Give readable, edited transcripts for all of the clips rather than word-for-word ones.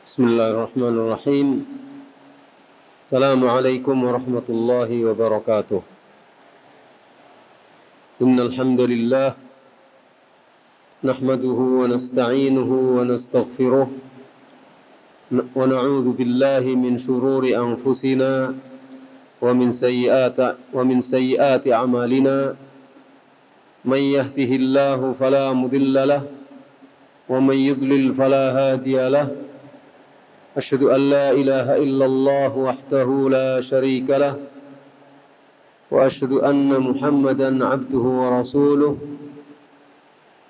Bismillahirrahmanirrahim. Assalamualaikum warahmatullahi wabarakatuh. Innal hamdalillah nahmaduhu wa nasta'inuhu wa nastaghfiruh wa na'udzu billahi min shururi anfusina wa min sayyiati a'malina. Man yahdihillahu fala mudilla lahu wa man yudlil fala hadiya lahu. أشهد أن لا إله إلا الله وحده لا شريك له وأشهد أن محمدا عبده ورسوله.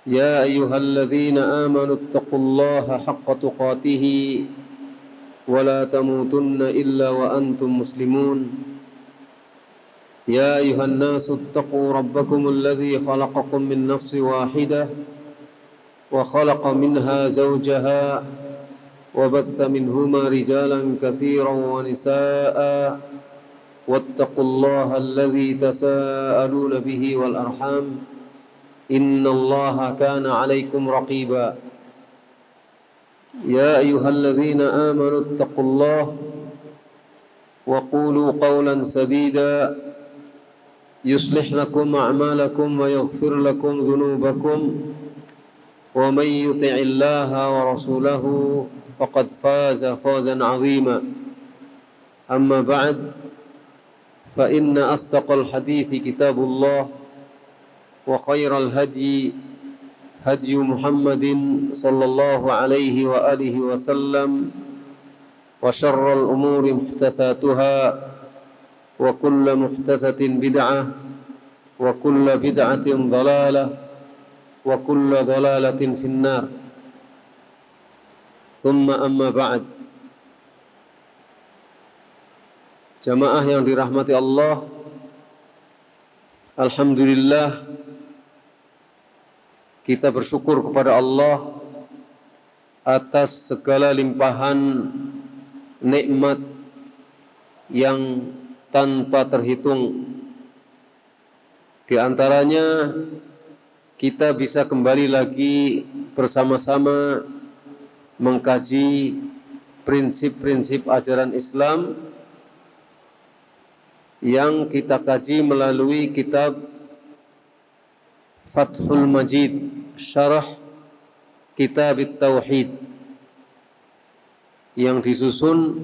يا أيها الذين آمنوا اتقوا الله حق تقاته ولا تموتن إلا وأنتم مسلمون. يا أيها الناس اتقوا ربكم الذي خلقكم من نفس واحدة وخلق منها زوجها وبث منهما رجالا كثيرا ونساء واتقوا الله الذي تساءلون به والأرحام إن الله كان عليكم رقيبا. يا أيها الذين آمنوا اتقوا الله وقولوا قولا سديدا يصلح لكم أعمالكم ويغفر لكم ذنوبكم ومن يطع الله ورسوله فقد فاز فوزا عظيما. أما بعد فإن أصدق الحديث كتاب الله وخير الهدي هدي محمد صلى الله عليه وآله وسلم وشر الأمور محدثاتها وكل محدثة بدعة وكل بدعة ضلالة وكل ضلالة في النار. Thumma amma ba'd. Jamaah yang dirahmati Allah, alhamdulillah kita bersyukur kepada Allah atas segala limpahan nikmat yang tanpa terhitung. Di antaranya kita bisa kembali lagi bersama-sama mengkaji prinsip-prinsip ajaran Islam yang kita kaji melalui kitab Fathul Majid, Syarah Kitab Tauhid yang disusun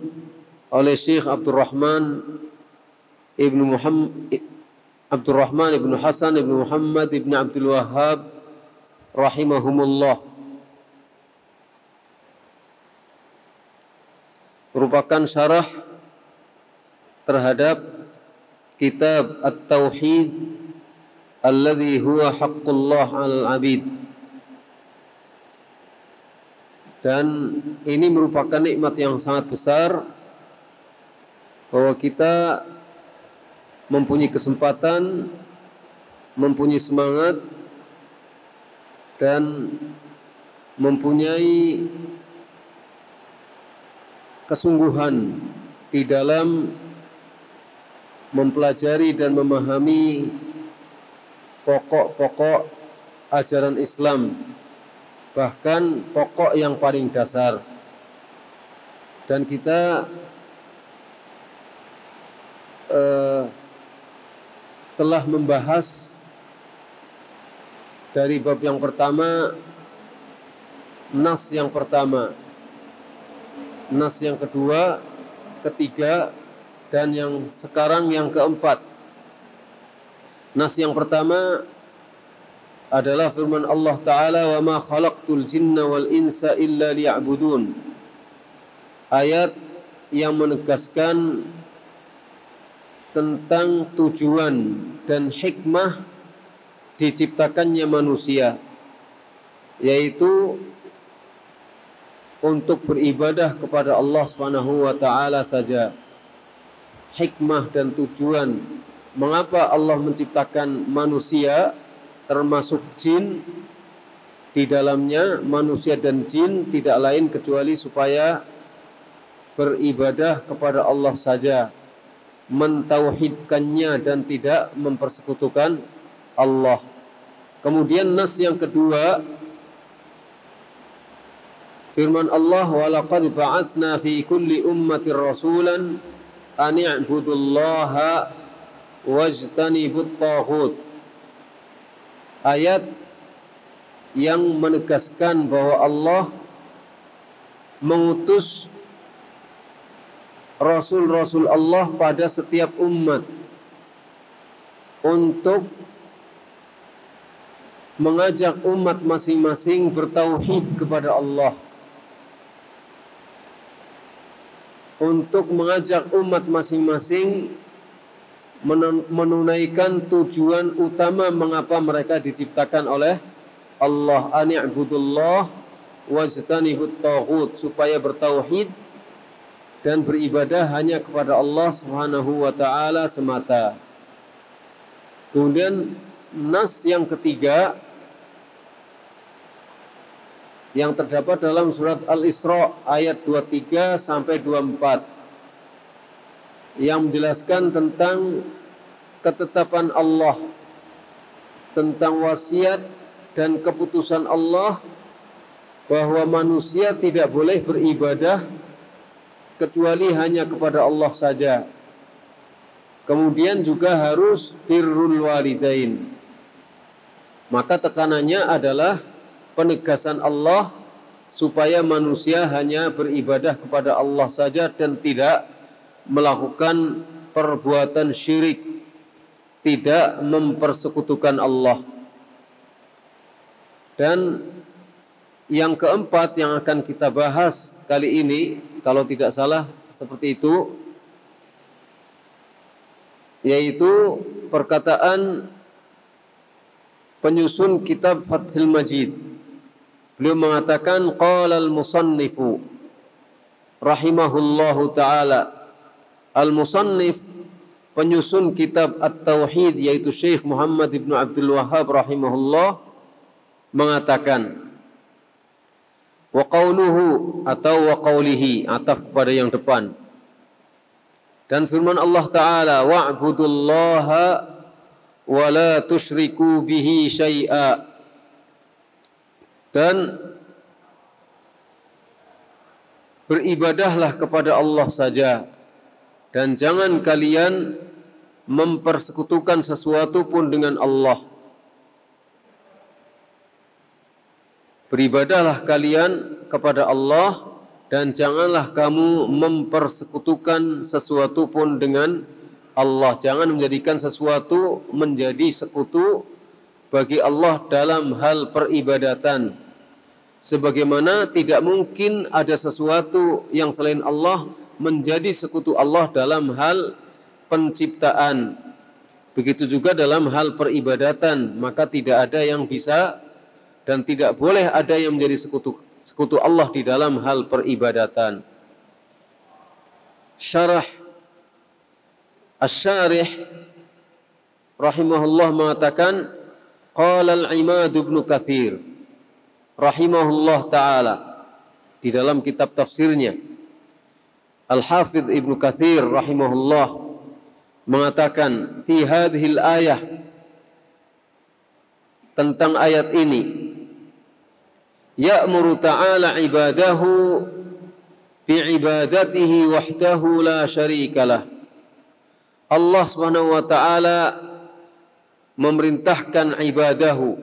oleh Syekh Abdurrahman ibnu Hasan ibnu Muhammad ibnu Abdul Wahhab rahimahumullah. Merupakan syarah terhadap kitab At-Tauhid alladzi huwa haqqullah 'alal 'abid. Dan ini merupakan nikmat yang sangat besar bahwa kita mempunyai kesempatan, mempunyai semangat dan mempunyai kesungguhan di dalam mempelajari dan memahami pokok-pokok ajaran Islam, bahkan pokok yang paling dasar. Dan kita telah membahas dari bab yang pertama, nas yang pertama, nas yang kedua, ketiga, dan yang sekarang yang keempat. Nas yang pertama adalah firman Allah Ta'ala, wa ma khalaqtul jinna wal insa illa liya'budun. Ayat yang menegaskan tentang tujuan dan hikmah diciptakannya manusia, yaitu untuk beribadah kepada Allah Subhanahu wa Ta'ala saja. Hikmah dan tujuan mengapa Allah menciptakan manusia termasuk jin, di dalamnya manusia dan jin tidak lain kecuali supaya beribadah kepada Allah saja, mentauhidkannya dan tidak mempersekutukan Allah. Kemudian nas yang kedua, Firman Allah, wa laqad ba'atsna fi kulli ummatin rasulan an i'budullaha wajtanibut taghut. Ayat yang menegaskan bahwa Allah mengutus Rasul-Rasul Allah pada setiap umat untuk mengajak umat masing-masing bertauhid kepada Allah, untuk mengajak umat masing-masing menunaikan tujuan utama mengapa mereka diciptakan oleh Allah, ani'budullah wajtanibut taghut, supaya bertauhid dan beribadah hanya kepada Allah Subhanahu wa taala semata. Kemudian nas yang ketiga yang terdapat dalam surat Al-Isra ayat 23 sampai 24 yang menjelaskan tentang ketetapan Allah, tentang wasiat dan keputusan Allah bahwa manusia tidak boleh beribadah kecuali hanya kepada Allah saja. Kemudian juga harus birrul walidain. Maka tekanannya adalah penegasan Allah supaya manusia hanya beribadah kepada Allah saja dan tidak melakukan perbuatan syirik, tidak mempersekutukan Allah. Dan yang keempat yang akan kita bahas kali ini, kalau tidak salah seperti itu, yaitu perkataan penyusun kitab Fathul Majid. Beliau mengatakan, qala al-musannifu rahimahullahu ta'ala. Al-musannif, penyusun kitab At-Tauhid, yaitu Syekh Muhammad ibn Abdul Wahhab rahimahullah, mengatakan, wa qawluhu atau wa qawlihi, ataf kepada yang depan. Dan firman Allah Ta'ala, wa'budullaha wa la tusyriku bihi syai'a. Dan beribadahlah kepada Allah saja, dan jangan kalian mempersekutukan sesuatu pun dengan Allah. Beribadahlah kalian kepada Allah dan janganlah kamu mempersekutukan sesuatu pun dengan Allah. Jangan menjadikan sesuatu menjadi sekutu bagi Allah dalam hal peribadatan. Sebagaimana tidak mungkin ada sesuatu yang selain Allah menjadi sekutu Allah dalam hal penciptaan. Begitu juga dalam hal peribadatan, maka tidak ada yang bisa dan tidak boleh ada yang menjadi sekutu Allah di dalam hal peribadatan. Syarah Asy-Syarih rahimahullah mengatakan, qala al-Imad ibn Katsir rahimahullah ta'ala, di dalam kitab tafsirnya Al-Hafidh Ibnu Katsir rahimahullah mengatakan, fi hadhil ayah, tentang ayat ini, ya'muru ta'ala ibadahu bi'ibadatihi wahdahu la syarikalah. Allah Subhanahu wa ta'ala memerintahkan ibadahu,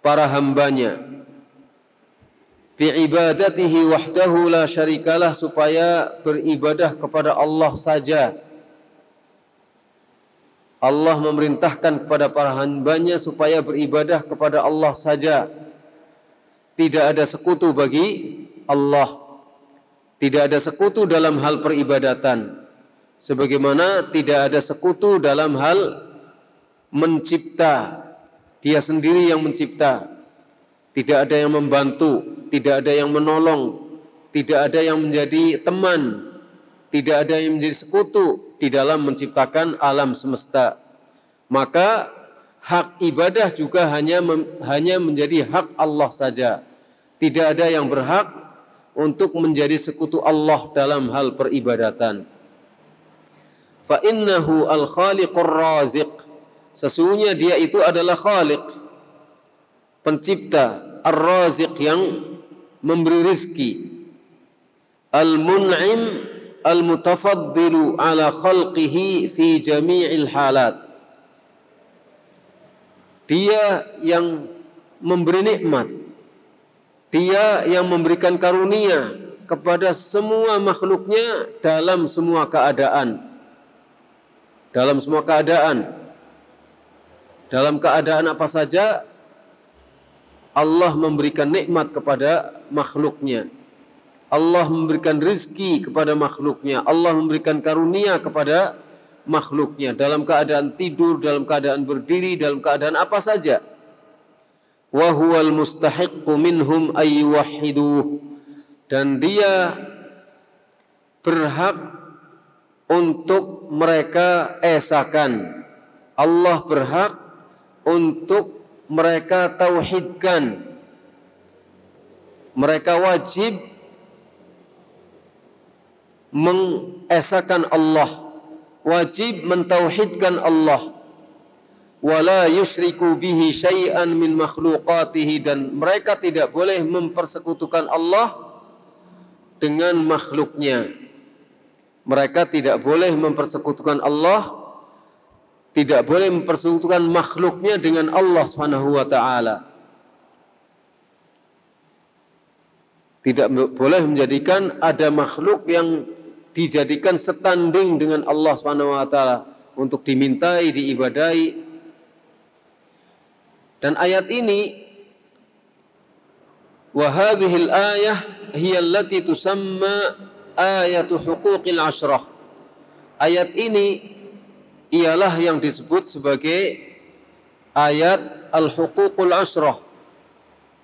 para hambanya, bi'ibadatihi wahdahu la syarikalah, supaya beribadah kepada Allah saja. Allah memerintahkan kepada para hambanya supaya beribadah kepada Allah saja. Tidak ada sekutu bagi Allah. Tidak ada sekutu dalam hal peribadatan. Sebagaimana tidak ada sekutu dalam hal mencipta. Dia sendiri yang mencipta. Tidak ada yang membantu, tidak ada yang menolong, tidak ada yang menjadi teman, tidak ada yang menjadi sekutu di dalam menciptakan alam semesta. Maka hak ibadah juga hanya menjadi hak Allah saja. Tidak ada yang berhak untuk menjadi sekutu Allah dalam hal peribadatan. Fa innahu al-khaliqur raziq. Sesungguhnya dia itu adalah khaliq, pencipta, ar-raziq, yang memberi rizki, al-mun'im al-mutafaddilu ala khalqihi fi jami'il halat. Dia yang memberi nikmat, dia yang memberikan karunia kepada semua makhluknya dalam semua keadaan. Dalam semua keadaan. Dalam keadaan apa saja Allah memberikan nikmat kepada makhluknya. Allah memberikan rizki kepada makhluknya. Allah memberikan karunia kepada makhluknya. Dalam keadaan tidur, dalam keadaan berdiri, dalam keadaan apa saja. Wa huwal mustahiqqu minhum ay yuwahhiduh. Dan dia berhak untuk mereka esakan. Allah berhak untuk mereka tauhidkan. Mereka wajib mengesakan Allah, wajib mentauhidkan Allah. Wala yusyriku bihi syai'an min makhluqatihi, dan mereka tidak boleh mempersekutukan Allah dengan makhluknya. Mereka tidak boleh mempersekutukan Allah, tidak boleh mempersekutukan makhluknya dengan Allah Subhanahu wa taala. Tidak boleh menjadikan ada makhluk yang dijadikan setanding dengan Allah Subhanahu wa taala untuk dimintai, diibadahi. Dan ayat ini, wa hadhil ayah hiya allati tusamma ayatu huquqil asyrah. Ayat ini ialah yang disebut sebagai ayat al-huququl asyrah.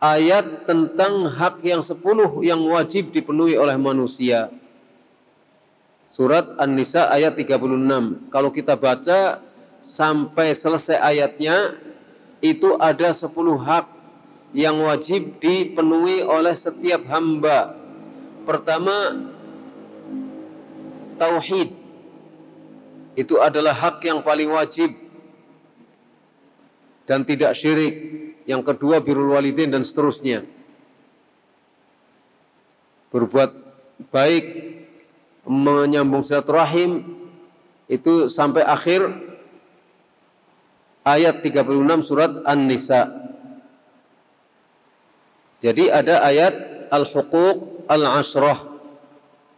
Ayat tentang hak yang 10 yang wajib dipenuhi oleh manusia. Surat An-Nisa ayat 36. Kalau kita baca sampai selesai ayatnya, itu ada 10 hak yang wajib dipenuhi oleh setiap hamba. Pertama, tauhid. Itu adalah hak yang paling wajib dan tidak syirik. Yang kedua, birrul walidain dan seterusnya. Berbuat baik, menyambung silaturahim, itu sampai akhir ayat 36 surat An-Nisa. Jadi ada ayat al-huquq al-asyrah,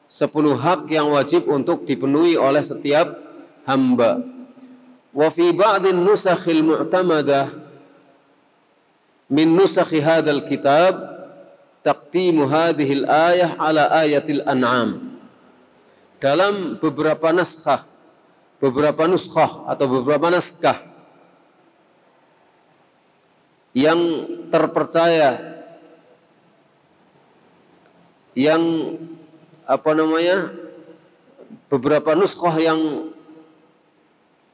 10 hak yang wajib untuk dipenuhi oleh setiap hamba. Wa fi ba'dhin nusakhil mu'tamadah min nusakhi hadzal kitab taqdimu hadhil ayah ala ayatil an'am. Dalam beberapa naskah atau beberapa naskah yang terpercaya, yang beberapa nuskah yang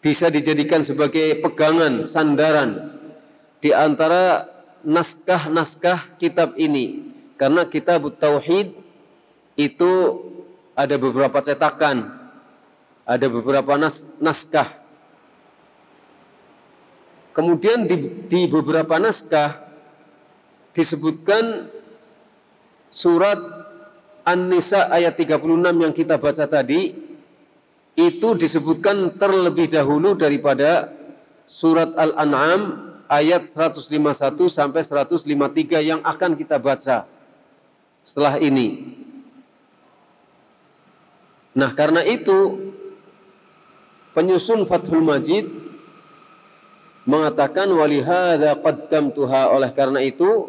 bisa dijadikan sebagai pegangan, sandaran di antara naskah-naskah kitab ini. Karena kitab Tauhid itu ada beberapa cetakan, ada beberapa naskah. Kemudian di beberapa naskah disebutkan surat An-Nisa ayat 36 yang kita baca tadi, itu disebutkan terlebih dahulu daripada surat Al-An'am ayat 151 sampai 153 yang akan kita baca setelah ini. Nah, karena itu penyusun Fathul Majid mengatakan walihada qaddamtuha, oleh karena itu,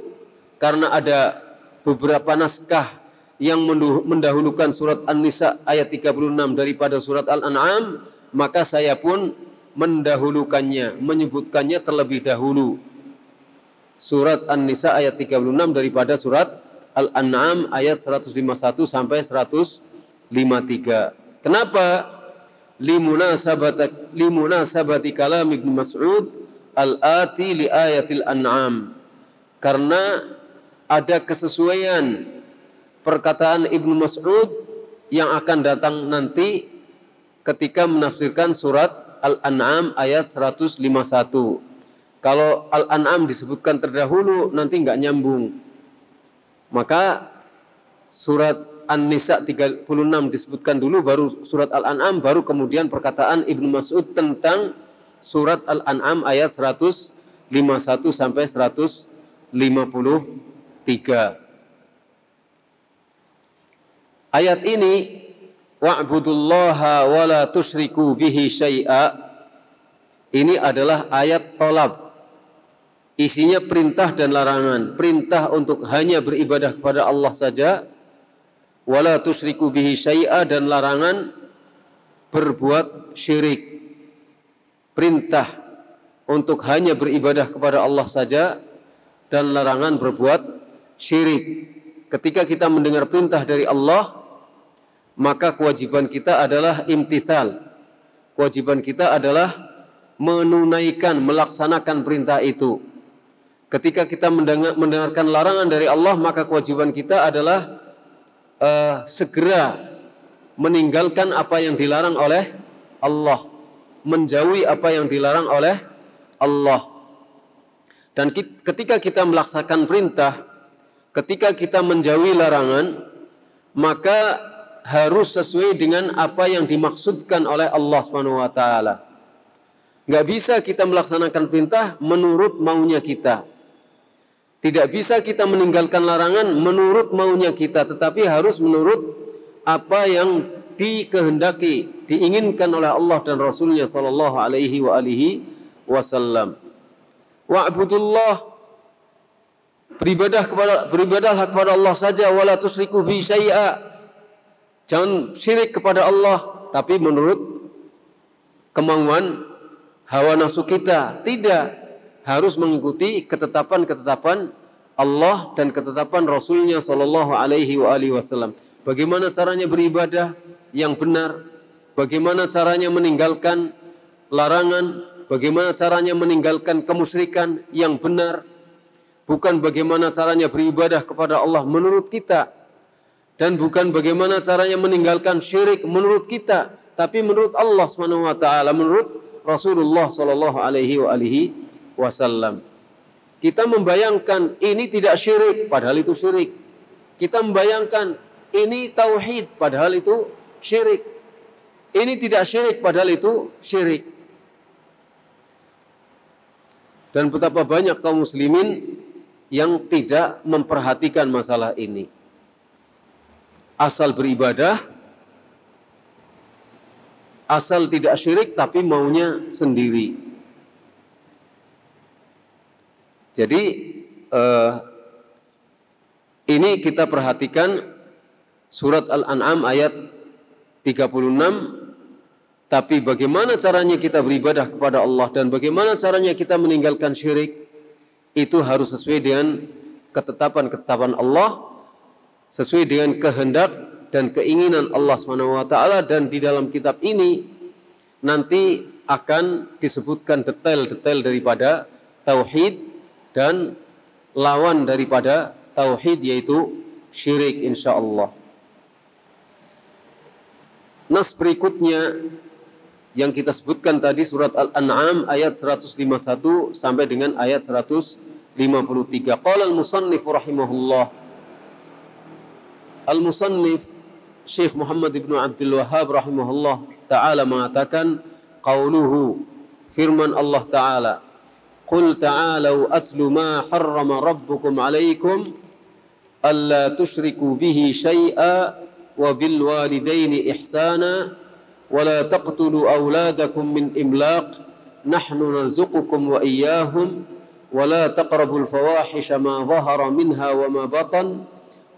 karena ada beberapa naskah yang mendahulukan surat An-Nisa ayat 36 daripada surat Al-An'am, maka saya pun mendahulukannya, menyebutkannya terlebih dahulu. Surat An-Nisa ayat 36 daripada surat Al-An'am ayat 151 sampai 153. Kenapa? Limunasabati kalam Ibnu Mas'ud al-ati li ayatil an'am. Karena ada kesesuaian perkataan Ibnu Mas'ud yang akan datang nanti ketika menafsirkan surat Al-An'am ayat 151. Kalau Al-An'am disebutkan terdahulu nanti nggak nyambung. Maka surat An-Nisa 36 disebutkan dulu, baru surat Al-An'am, baru kemudian perkataan Ibnu Mas'ud tentang surat Al-An'am ayat 151 sampai 153. Ayat ini, wa'budullaha wa la tusyriku bihi syai'a, ini adalah ayat tolab. Isinya perintah dan larangan. Perintah untuk hanya beribadah kepada Allah saja, wala tusyriku bihi syai'a, dan larangan berbuat syirik. Perintah untuk hanya beribadah kepada Allah saja dan larangan berbuat syirik. Ketika kita mendengar perintah dari Allah, maka kewajiban kita adalah imtithal. Kewajiban kita adalah menunaikan, melaksanakan perintah itu. Ketika kita mendengarkan larangan dari Allah, maka kewajiban kita adalah segera meninggalkan apa yang dilarang oleh Allah, menjauhi apa yang dilarang oleh Allah. Dan ketika kita melaksanakan perintah, ketika kita menjauhi larangan, maka harus sesuai dengan apa yang dimaksudkan oleh Allah SWT. Nggak bisa kita melaksanakan perintah menurut maunya kita. Tidak bisa kita meninggalkan larangan menurut maunya kita, tetapi harus menurut apa yang dikehendaki, diinginkan oleh Allah dan Rasulnya sallallahu alaihi wasallam. Wa'budullah, beribadahlah kepada Allah saja, wala tusyriku bi syai'a. Jangan syirik kepada Allah, tapi menurut kemauan hawa nafsu kita. Tidak. Harus mengikuti ketetapan-ketetapan Allah dan ketetapan Rasulnya sallallahu alaihi wasallam. Bagaimana caranya beribadah yang benar, bagaimana caranya meninggalkan larangan, bagaimana caranya meninggalkan kemusyrikan yang benar, bukan bagaimana caranya beribadah kepada Allah menurut kita, dan bukan bagaimana caranya meninggalkan syirik menurut kita, tapi menurut Allah Subhanahu wa taala, menurut Rasulullah sallallahu alaihi wasallam. Kita membayangkan ini tidak syirik, padahal itu syirik. Kita membayangkan ini tauhid, padahal itu syirik. Ini tidak syirik, padahal itu syirik. Dan betapa banyak kaum muslimin yang tidak memperhatikan masalah ini. Asal beribadah, asal tidak syirik, tapi maunya sendiri. Jadi ini kita perhatikan surat Al-An'am ayat 36, tapi bagaimana caranya kita beribadah kepada Allah dan bagaimana caranya kita meninggalkan syirik, itu harus sesuai dengan ketetapan-ketetapan Allah, sesuai dengan kehendak dan keinginan Allah SWT. Dan di dalam kitab ini nanti akan disebutkan detail-detail daripada tauhid dan lawan daripada tauhid, yaitu syirik, insyaallah. Nas berikutnya yang kita sebutkan tadi, surat Al-An'am ayat 151 sampai dengan ayat 153. Qala al-musannif rahimahullah. Al-musannif Syekh Muhammad ibn Abdul Wahhab rahimahullah ta'ala mengatakan, qauluhu, firman Allah ta'ala, qul ta'alau atlu ma harrama rabbukum alaikum alla tusyriku bihi syai'a wa bil walidaini ihsana wa la taqtulu awladakum min imlaq nahnu narzuqukum wa iyyahum wa la taqrabul fawahisha ma dhahara minha wa ma batan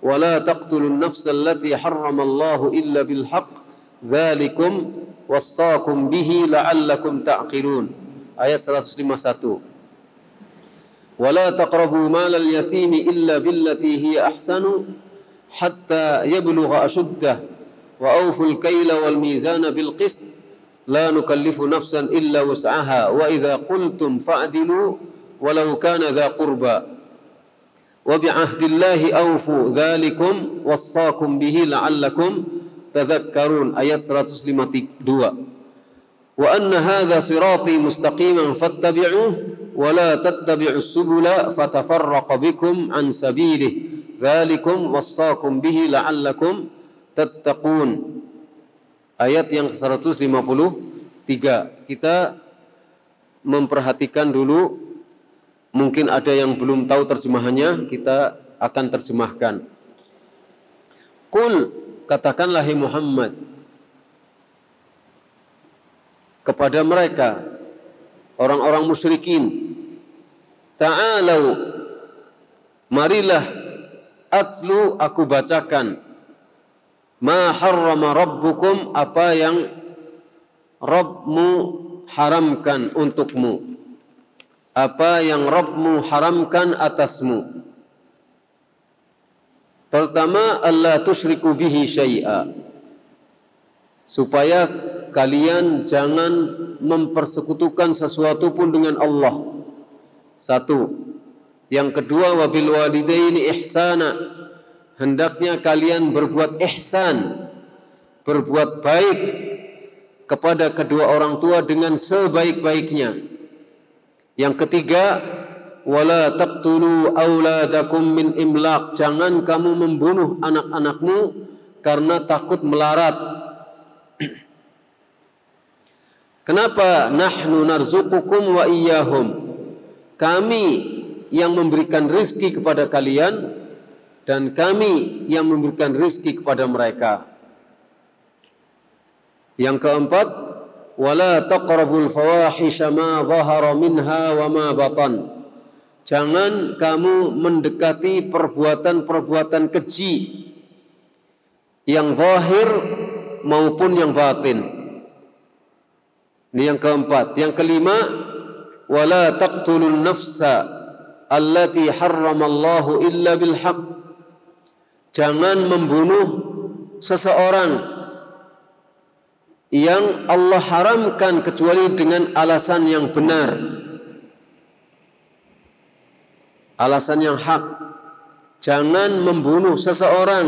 wa la taqtulun nafsa allati harrama Allahu illa bil haqq dzalikum wassaakum bihi la'allakum ta'qilun. Ayat 151. ولا تقربوا مال اليتيم إلا بالتي هي أحسن حتى يبلغ أشده وأوفوا الكيل والميزان بالقسط لا نكلف نفسا إلا وسعها وإذا قلتم فاعدلوا ولو كان ذا قربى وبعهد الله أوفوا ذلكم وصاكم به لعلكم تذكرون. Ayat 152. وأن هذا صراطي مستقيما فاتبعوه ولا تتبعوا السبل فتفرق بكم عن سبيله Dzalikum wasaqum bihi la'allakum tattaqun. Ayat yang ke-153. Kita memperhatikan dulu, mungkin ada yang belum tahu terjemahannya, kita akan terjemahkan. Qul, katakanlah hai Muhammad kepada mereka orang-orang musyrikin, ta'alau, marilah atlu, aku bacakan, ma harrama rabbukum, apa yang Rabbmu haramkan untukmu, apa yang Rabbmu haramkan atasmu. Pertama, alla tusyriku bihi syai'a, supaya kalian jangan mempersekutukan sesuatu pun dengan Allah. Satu. Yang kedua, wabil walidaini ihsana, hendaknya kalian berbuat ihsan, berbuat baik kepada kedua orang tua dengan sebaik-baiknya. Yang ketiga, wala taqtulu auladakum min imlaq, jangan kamu membunuh anak-anakmu karena takut melarat. Kenapa? Nahnu narzuqukum wa iyyahum, kami yang memberikan rizki kepada kalian dan kami yang memberikan rizki kepada mereka. Yang keempat, wala taqrabul fawahisha ma dhahara minha wa ma batan, jangan kamu mendekati perbuatan-perbuatan keji yang zahir maupun yang batin. Ini yang keempat. Yang kelima, wala taqtulun nafsa allati harramallahu illa bil haqq, jangan membunuh seseorang yang Allah haramkan kecuali dengan alasan yang benar, alasan yang hak. Jangan membunuh seseorang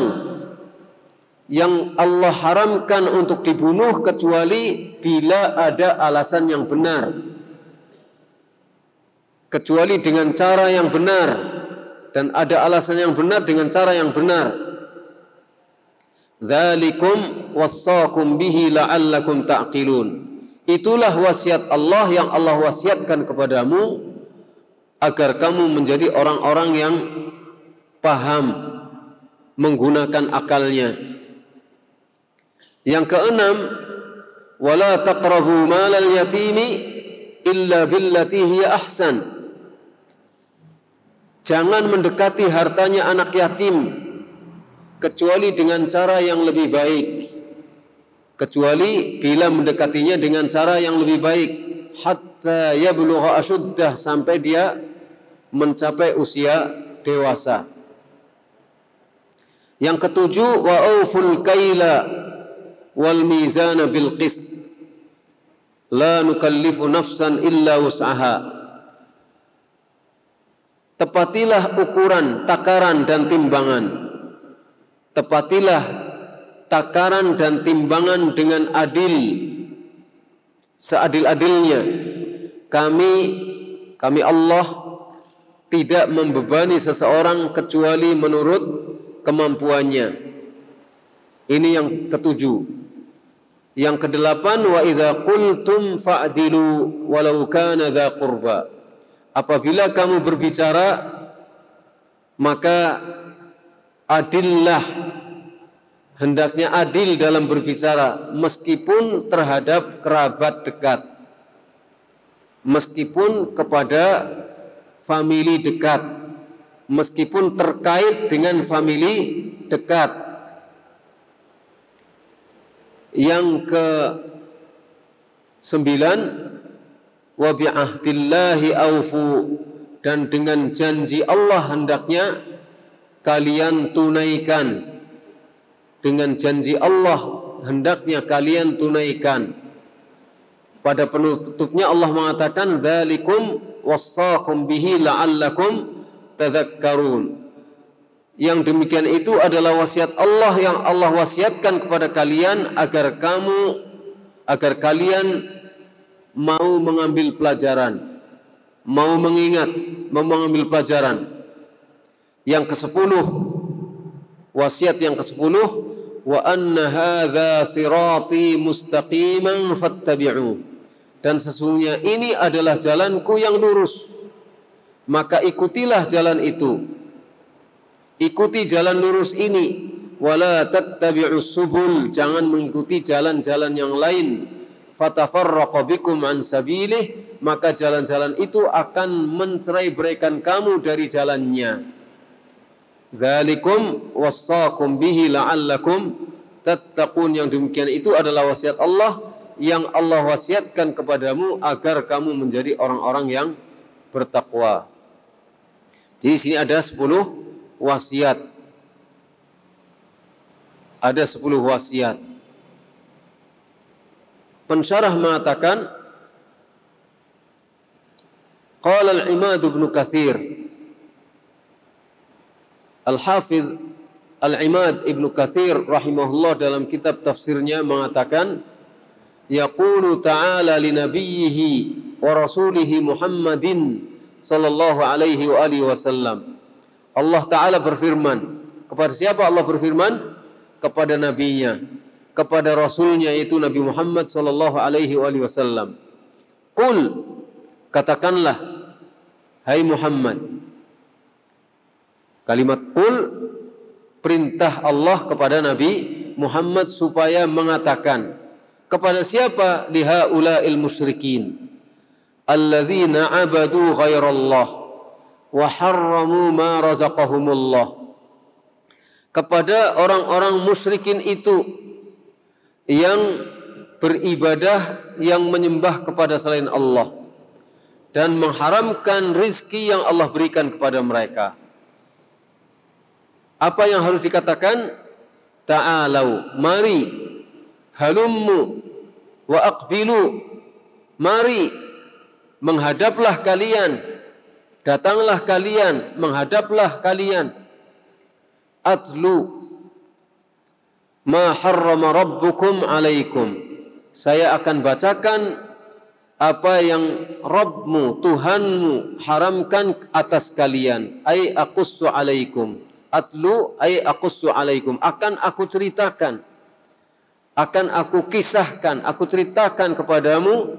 yang Allah haramkan untuk dibunuh kecuali bila ada alasan yang benar, kecuali dengan cara yang benar, dan ada alasan yang benar dengan cara yang benar. Dzalikum wassaqum bihi la'allakum ta'qilun, itulah wasiat Allah yang Allah wasiatkan kepadamu agar kamu menjadi orang-orang yang paham, menggunakan akalnya. Yang keenam, wala taqrabu malal yatimi illa billati hiya ahsan, jangan mendekati hartanya anak yatim kecuali dengan cara yang lebih baik, kecuali bila mendekatinya dengan cara yang lebih baik, hatta yablugha ashuddah, sampai dia mencapai usia dewasa. Yang ketujuh, wa auful kaila wal mizana bil qist, la nukallifu nafsan illa wus'aha, tepatilah ukuran, takaran dan timbangan, tepatilah takaran dan timbangan dengan adil, seadil-adilnya. Kami Allah tidak membebani seseorang kecuali menurut kemampuannya. Ini yang ketujuh. Yang kedelapan, wa idza qultum fa'dilu walau kana dza qurba, apabila kamu berbicara maka adillah, hendaknya adil dalam berbicara meskipun terhadap kerabat dekat, meskipun kepada famili dekat, meskipun terkait dengan famili dekat. Yang ke-9, wa bi'ahdillahi aufu, dan dengan janji Allah hendaknya kalian tunaikan, dengan janji Allah hendaknya kalian tunaikan. Pada penutupnya Allah mengatakan, dzalikum wassaqum bihi la'allakum tadhakkarun. Yang demikian itu adalah wasiat Allah yang Allah wasiatkan kepada kalian agar kalian mau mengambil pelajaran, mau mengingat, mau mengambil pelajaran. Yang ke-10, Wasiat yang ke-10, wa anna hadza sirati mustaqiman fattabi'u. Dan sesungguhnya ini adalah jalanku yang lurus, maka ikutilah jalan itu. Ikuti jalan lurus ini. Wala tattabi'us subul, jangan mengikuti jalan-jalan yang lain. Fatafarraqa bikum an sabilih, maka jalan-jalan itu akan mencerai-beraikan kamu dari jalannya. Dzalikum wassaqum bihi la'allakum tattaqun. Yang demikian itu adalah wasiat Allah yang Allah wasiatkan kepadamu agar kamu menjadi orang-orang yang bertakwa. Jadi di sini ada 10 wasiat. Ada 10 wasiat. Pensyarah mengatakan, qala al-Imad Ibnu Katsir, Al-Hafidh Al-Imad Ibnu Katsir rahimahullah dalam kitab tafsirnya mengatakan, yaqulu ta'ala li nabiyhi wa rasulihi Muhammadin sallallahu alaihi wa alihi wasallam. Allah Ta'ala berfirman. Kepada siapa Allah berfirman? Kepada nabinya, kepada rasulnya, yaitu Nabi Muhammad sallallahu alaihi wa alihi wasallam. Qul, katakanlah, hai Muhammad. Kalimat qul perintah Allah kepada Nabi Muhammad supaya mengatakan kepada siapa? Lihaula'il musyrikin alladzina abadu ghairallah wa harramu ma razaqahumullah. Kepada orang-orang musyrikin itu yang beribadah, yang menyembah kepada selain Allah dan mengharamkan rizki yang Allah berikan kepada mereka. Apa yang harus dikatakan? Ta'alau, mari, halummu wa aqbilu, mari, menghadaplah kalian, datanglah kalian, menghadaplah kalian. Atlu ma harrama rabbukum alaikum, saya akan bacakan apa yang Rabbmu, Tuhanmu haramkan atas kalian. Ay aqussu alaikum. Atlu ay aqussu alaikum, akan aku ceritakan, akan aku kisahkan, aku ceritakan kepadamu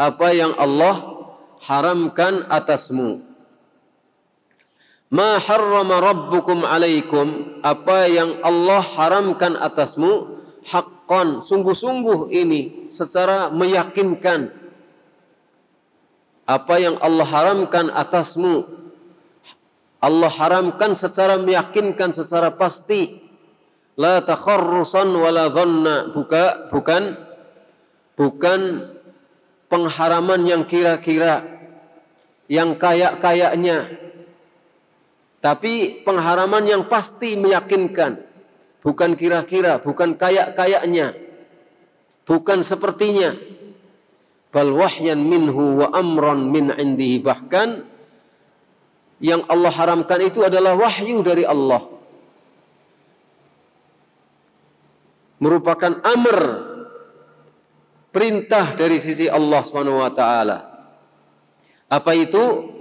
apa yang Allah haramkan atasmu. Ma harrama rabbukum alaikum, apa yang Allah haramkan atasmu, haqqan, sungguh-sungguh ini secara meyakinkan. Apa yang Allah haramkan atasmu, Allah haramkan secara meyakinkan, secara pasti. La takharrusan wala dhanna, bukan pengharaman yang kira-kira, yang kayak-kayaknya, tapi pengharaman yang pasti meyakinkan, bukan kira-kira, bukan kayak-kayaknya, bukan sepertinya. Bal wahyan minhu wa amran min indihi, bahkan yang Allah haramkan itu adalah wahyu dari Allah, merupakan amr, perintah dari sisi Allah Subhanahu wa taala. Apa itu?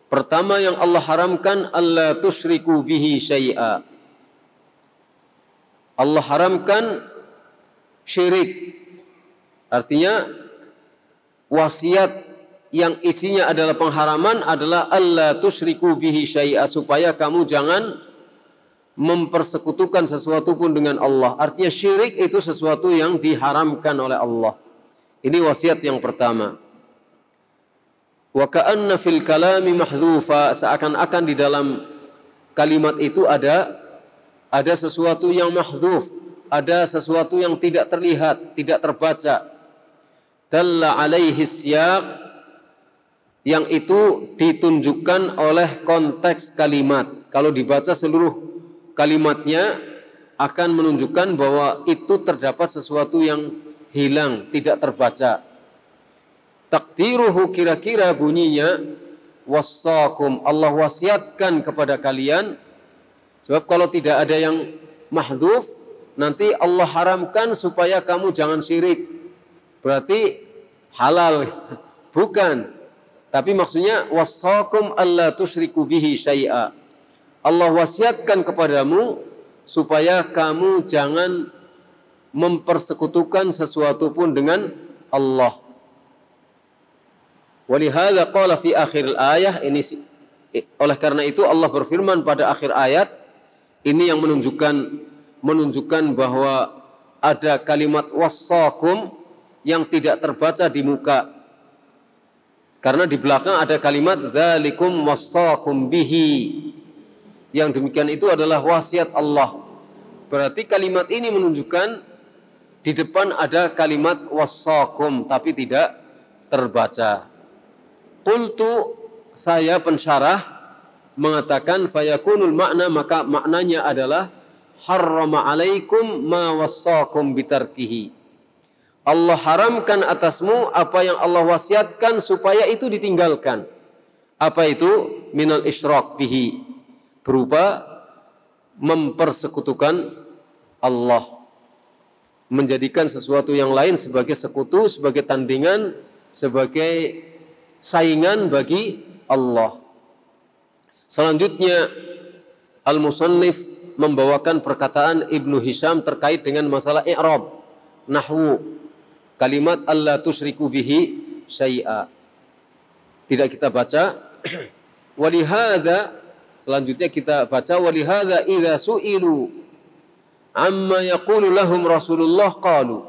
Pertama yang Allah haramkan, alla tusyriku bihi syai'a. Allah haramkan syirik. Artinya wasiat yang isinya adalah pengharaman adalah alla tusyriku bihi syai'a, supaya kamu jangan mempersekutukan sesuatu pun dengan Allah. Artinya syirik itu sesuatu yang diharamkan oleh Allah. Ini wasiat yang pertama. Wa ka'anna fil kalami mahdhufa, seakan-akan di dalam kalimat itu ada sesuatu yang mahdhuf, ada sesuatu yang tidak terlihat, tidak terbaca. Dalla alaihi siyaq, yang itu ditunjukkan oleh konteks kalimat. Kalau dibaca seluruh kalimatnya akan menunjukkan bahwa itu terdapat sesuatu yang hilang, tidak terbaca. Takdiruhu, kira-kira bunyinya, wassaqum, Allah wasiatkan kepada kalian. Sebab kalau tidak ada yang mahdhuf, nanti Allah haramkan supaya kamu jangan syirik. Berarti halal. Bukan. Tapi maksudnya wassaqum alla tusyriku bihi syai'a. Allah wasiatkan kepadamu supaya kamu jangan mempersekutukan sesuatu pun dengan Allah. Walihada qala fi akhir ayah, ini oleh karena itu Allah berfirman pada akhir ayat ini yang menunjukkan bahwa ada kalimat wassakum yang tidak terbaca di muka. Karena di belakang ada kalimat dzalikum wassakum bihi. Yang demikian itu adalah wasiat Allah. Berarti kalimat ini menunjukkan di depan ada kalimat wassakum tapi tidak terbaca. Qultu, saya pensyarah mengatakan fayakunul makna, maka maknanya adalah harrama alaikum ma wassakum bitarkihi. Allah haramkan atasmu apa yang Allah wasiatkan supaya itu ditinggalkan. Apa itu? Minal isyrak bihi, berupa mempersekutukan Allah, menjadikan sesuatu yang lain sebagai sekutu, sebagai tandingan, sebagai saingan bagi Allah. Selanjutnya al-musannif membawakan perkataan Ibnu Hisham terkait dengan masalah i'rab, nahwu kalimat alla tusyriku bihi syai'a. Tidak kita baca. Walihada, selanjutnya kita baca walihada idza su'ilu amma yaqulu lahum Rasulullah qalu.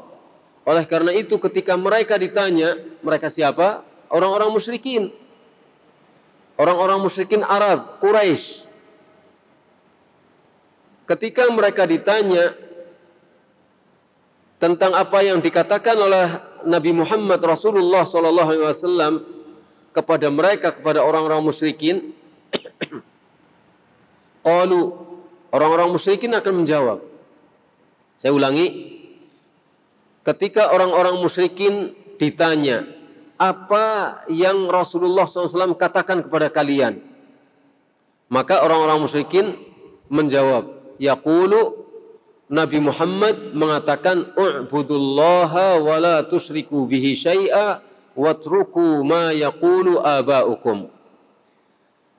Oleh karena itu ketika mereka ditanya, mereka siapa? Orang-orang musyrikin. Orang-orang musyrikin Arab, Quraisy. Ketika mereka ditanya tentang apa yang dikatakan oleh Nabi Muhammad Rasulullah SAW kepada mereka, kepada orang-orang musyrikin, qalu, orang-orang musyrikin akan menjawab. Saya ulangi, ketika orang-orang musyrikin ditanya, apa yang Rasulullah SAW katakan kepada kalian? Maka orang-orang musyrikin menjawab, yaqulu, Nabi Muhammad mengatakan, u'budullaha wa la tusyriku bihi syai'a watruku ma yaqulu aba'ukum.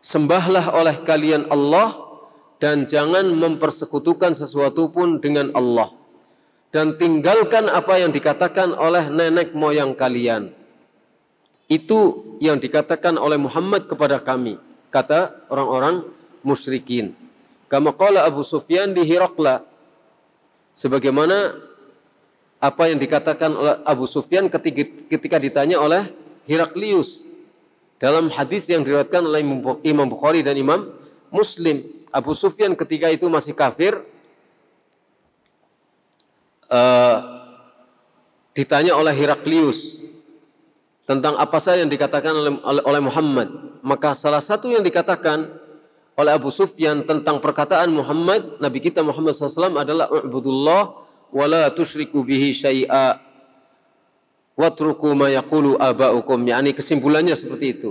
Sembahlah oleh kalian Allah dan jangan mempersekutukan sesuatu pun dengan Allah. Dan tinggalkan apa yang dikatakan oleh nenek moyang kalian. Itu yang dikatakan oleh Muhammad kepada kami, kata orang-orang musyrikin. Kama qala Abu Sufyan di Hirakla, sebagaimana apa yang dikatakan oleh Abu Sufyan ketika ditanya oleh Heraklius dalam hadis yang diriwayatkan oleh Imam Bukhari dan Imam Muslim. Abu Sufyan ketika itu masih kafir, ditanya oleh Heraklius tentang apa saja yang dikatakan oleh Muhammad. Maka salah satu yang dikatakan oleh Abu Sufyan tentang perkataan Muhammad, Nabi kita Muhammad SAW adalah u'budullah wa la tusyriku bihi syai'a watruku ma yaqulu aba'ukum. Yani kesimpulannya seperti itu.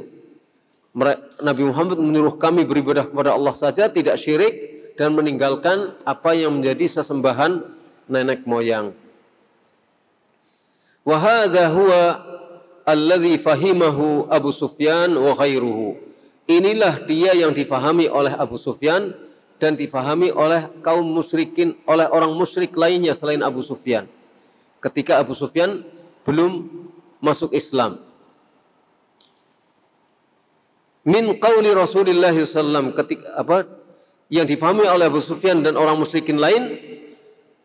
Nabi Muhammad menyuruh kami beribadah kepada Allah saja, tidak syirik, dan meninggalkan apa yang menjadi sesembahan nenek moyang. Wa hadha huwa alladhi fahimahu Abu Sufyan wa ghairuhu. Inilah dia yang difahami oleh Abu Sufyan dan difahami oleh kaum musyrikin, oleh orang musyrik lainnya selain Abu Sufyan. Ketika Abu Sufyan belum masuk Islam. Min qauli Rasulullah SAW, ketika yang difahami oleh Abu Sufyan dan orang musyrikin lain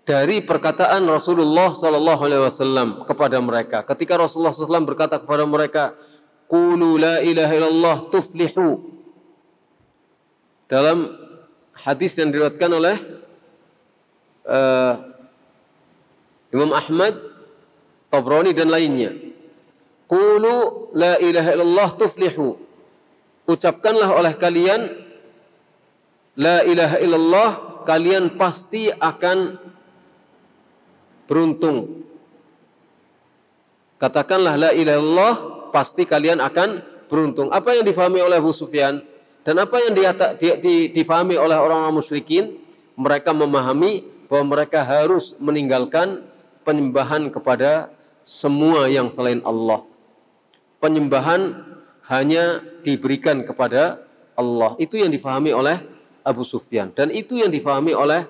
dari perkataan Rasulullah SAW kepada mereka. Ketika Rasulullah SAW berkata kepada mereka, qulu la ilaha illallah tuflihu. Dalam hadis yang diriwayatkan oleh Imam Ahmad, Tabrani dan lainnya. Qulu la ilaha illallah tuflihu. Ucapkanlah oleh kalian la ilaha illallah, kalian pasti akan beruntung. Katakanlah la ilaha illallah, pasti kalian akan beruntung. Apa yang difahami oleh Abu Sufyan dan apa yang difahami oleh orang-orang musyrikin, mereka memahami bahwa mereka harus meninggalkan penyembahan kepada semua yang selain Allah. Penyembahan hanya diberikan kepada Allah. Itu yang difahami oleh Abu Sufyan dan itu yang difahami oleh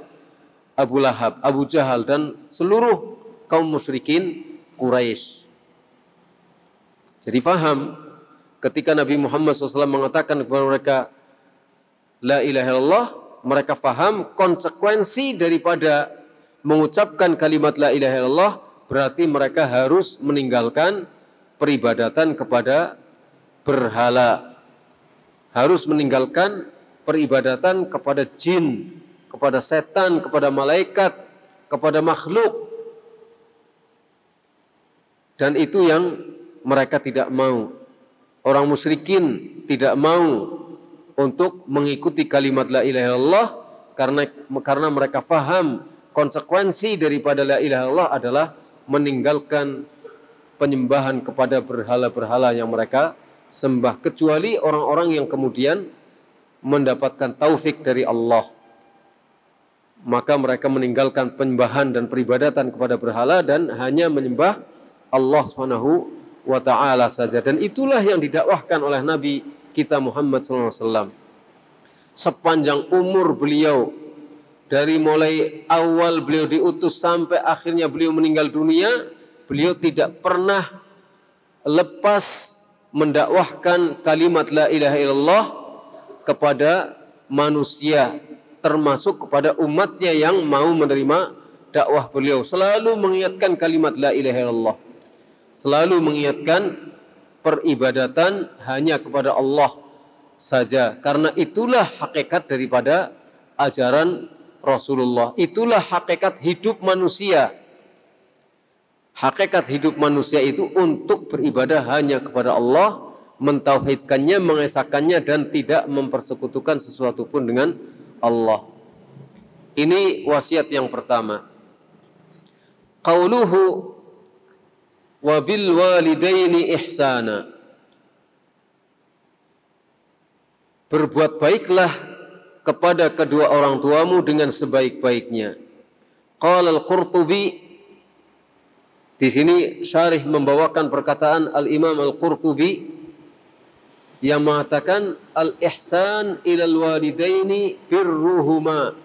Abu Lahab, Abu Jahal, dan seluruh kaum musyrikin Quraisy. Jadi faham ketika Nabi Muhammad SAW mengatakan kepada mereka La ilaha illallah, mereka faham konsekuensi daripada mengucapkan kalimat La ilaha illallah, berarti mereka harus meninggalkan peribadatan kepada berhala, harus meninggalkan peribadatan kepada jin, kepada setan, kepada malaikat, kepada makhluk. Dan itu yang mereka tidak mau. Orang musyrikin tidak mau untuk mengikuti kalimat La ilaha illallah karena mereka faham konsekuensi daripada La ilaha illallah adalah meninggalkan penyembahan kepada berhala-berhala yang mereka sembah, kecuali orang-orang yang kemudian mendapatkan taufik dari Allah. Maka mereka meninggalkan penyembahan dan peribadatan kepada berhala dan hanya menyembah Allah Subhanahu wa ta'ala saja. Dan itulah yang didakwahkan oleh Nabi kita Muhammad SAW. Sepanjang umur beliau, dari mulai awal beliau diutus sampai akhirnya beliau meninggal dunia, beliau tidak pernah lepas mendakwahkan kalimat La ilaha illallah kepada manusia, termasuk kepada umatnya yang mau menerima dakwah beliau. Selalu mengingatkan kalimat La ilaha illallah, selalu mengingatkan peribadatan hanya kepada Allah saja, karena itulah hakikat daripada ajaran Rasulullah, itulah hakikat hidup manusia. Hakikat hidup manusia itu untuk beribadah hanya kepada Allah, mentauhidkannya, mengesahkannya, dan tidak mempersekutukan sesuatu pun dengan Allah. Ini wasiat yang pertama. Qauluhu wa bil walidaini ihsana. Berbuat baiklah kepada kedua orang tuamu dengan sebaik-baiknya. Qala al-Qurtubi, di sini syarih membawakan perkataan Al-Imam Al-Qurtubi yang mengatakan al-ihsan ilal walidaini birruhuma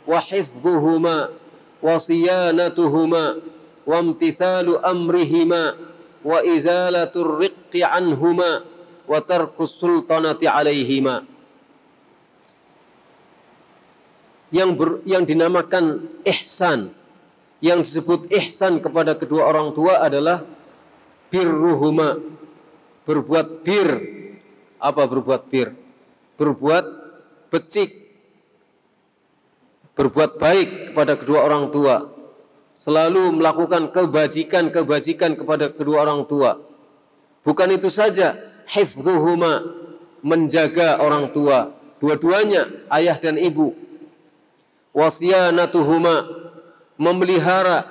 wa hifdhuhuma wa siyanatuhuma wa imtithalu amrihima wa izalatur riqqi anhuma wa tarkus sultanati alaihima. Yang dinamakan ihsan, yang disebut ihsan kepada kedua orang tua adalah birruhuma, berbuat bir. Apa berbuat bir? Berbuat becik, berbuat baik kepada kedua orang tua, selalu melakukan kebajikan kepada kedua orang tua. Bukan itu saja, hifdhuhuma, menjaga orang tua, dua-duanya, ayah dan ibu. Wasiyanatuhuma, memelihara,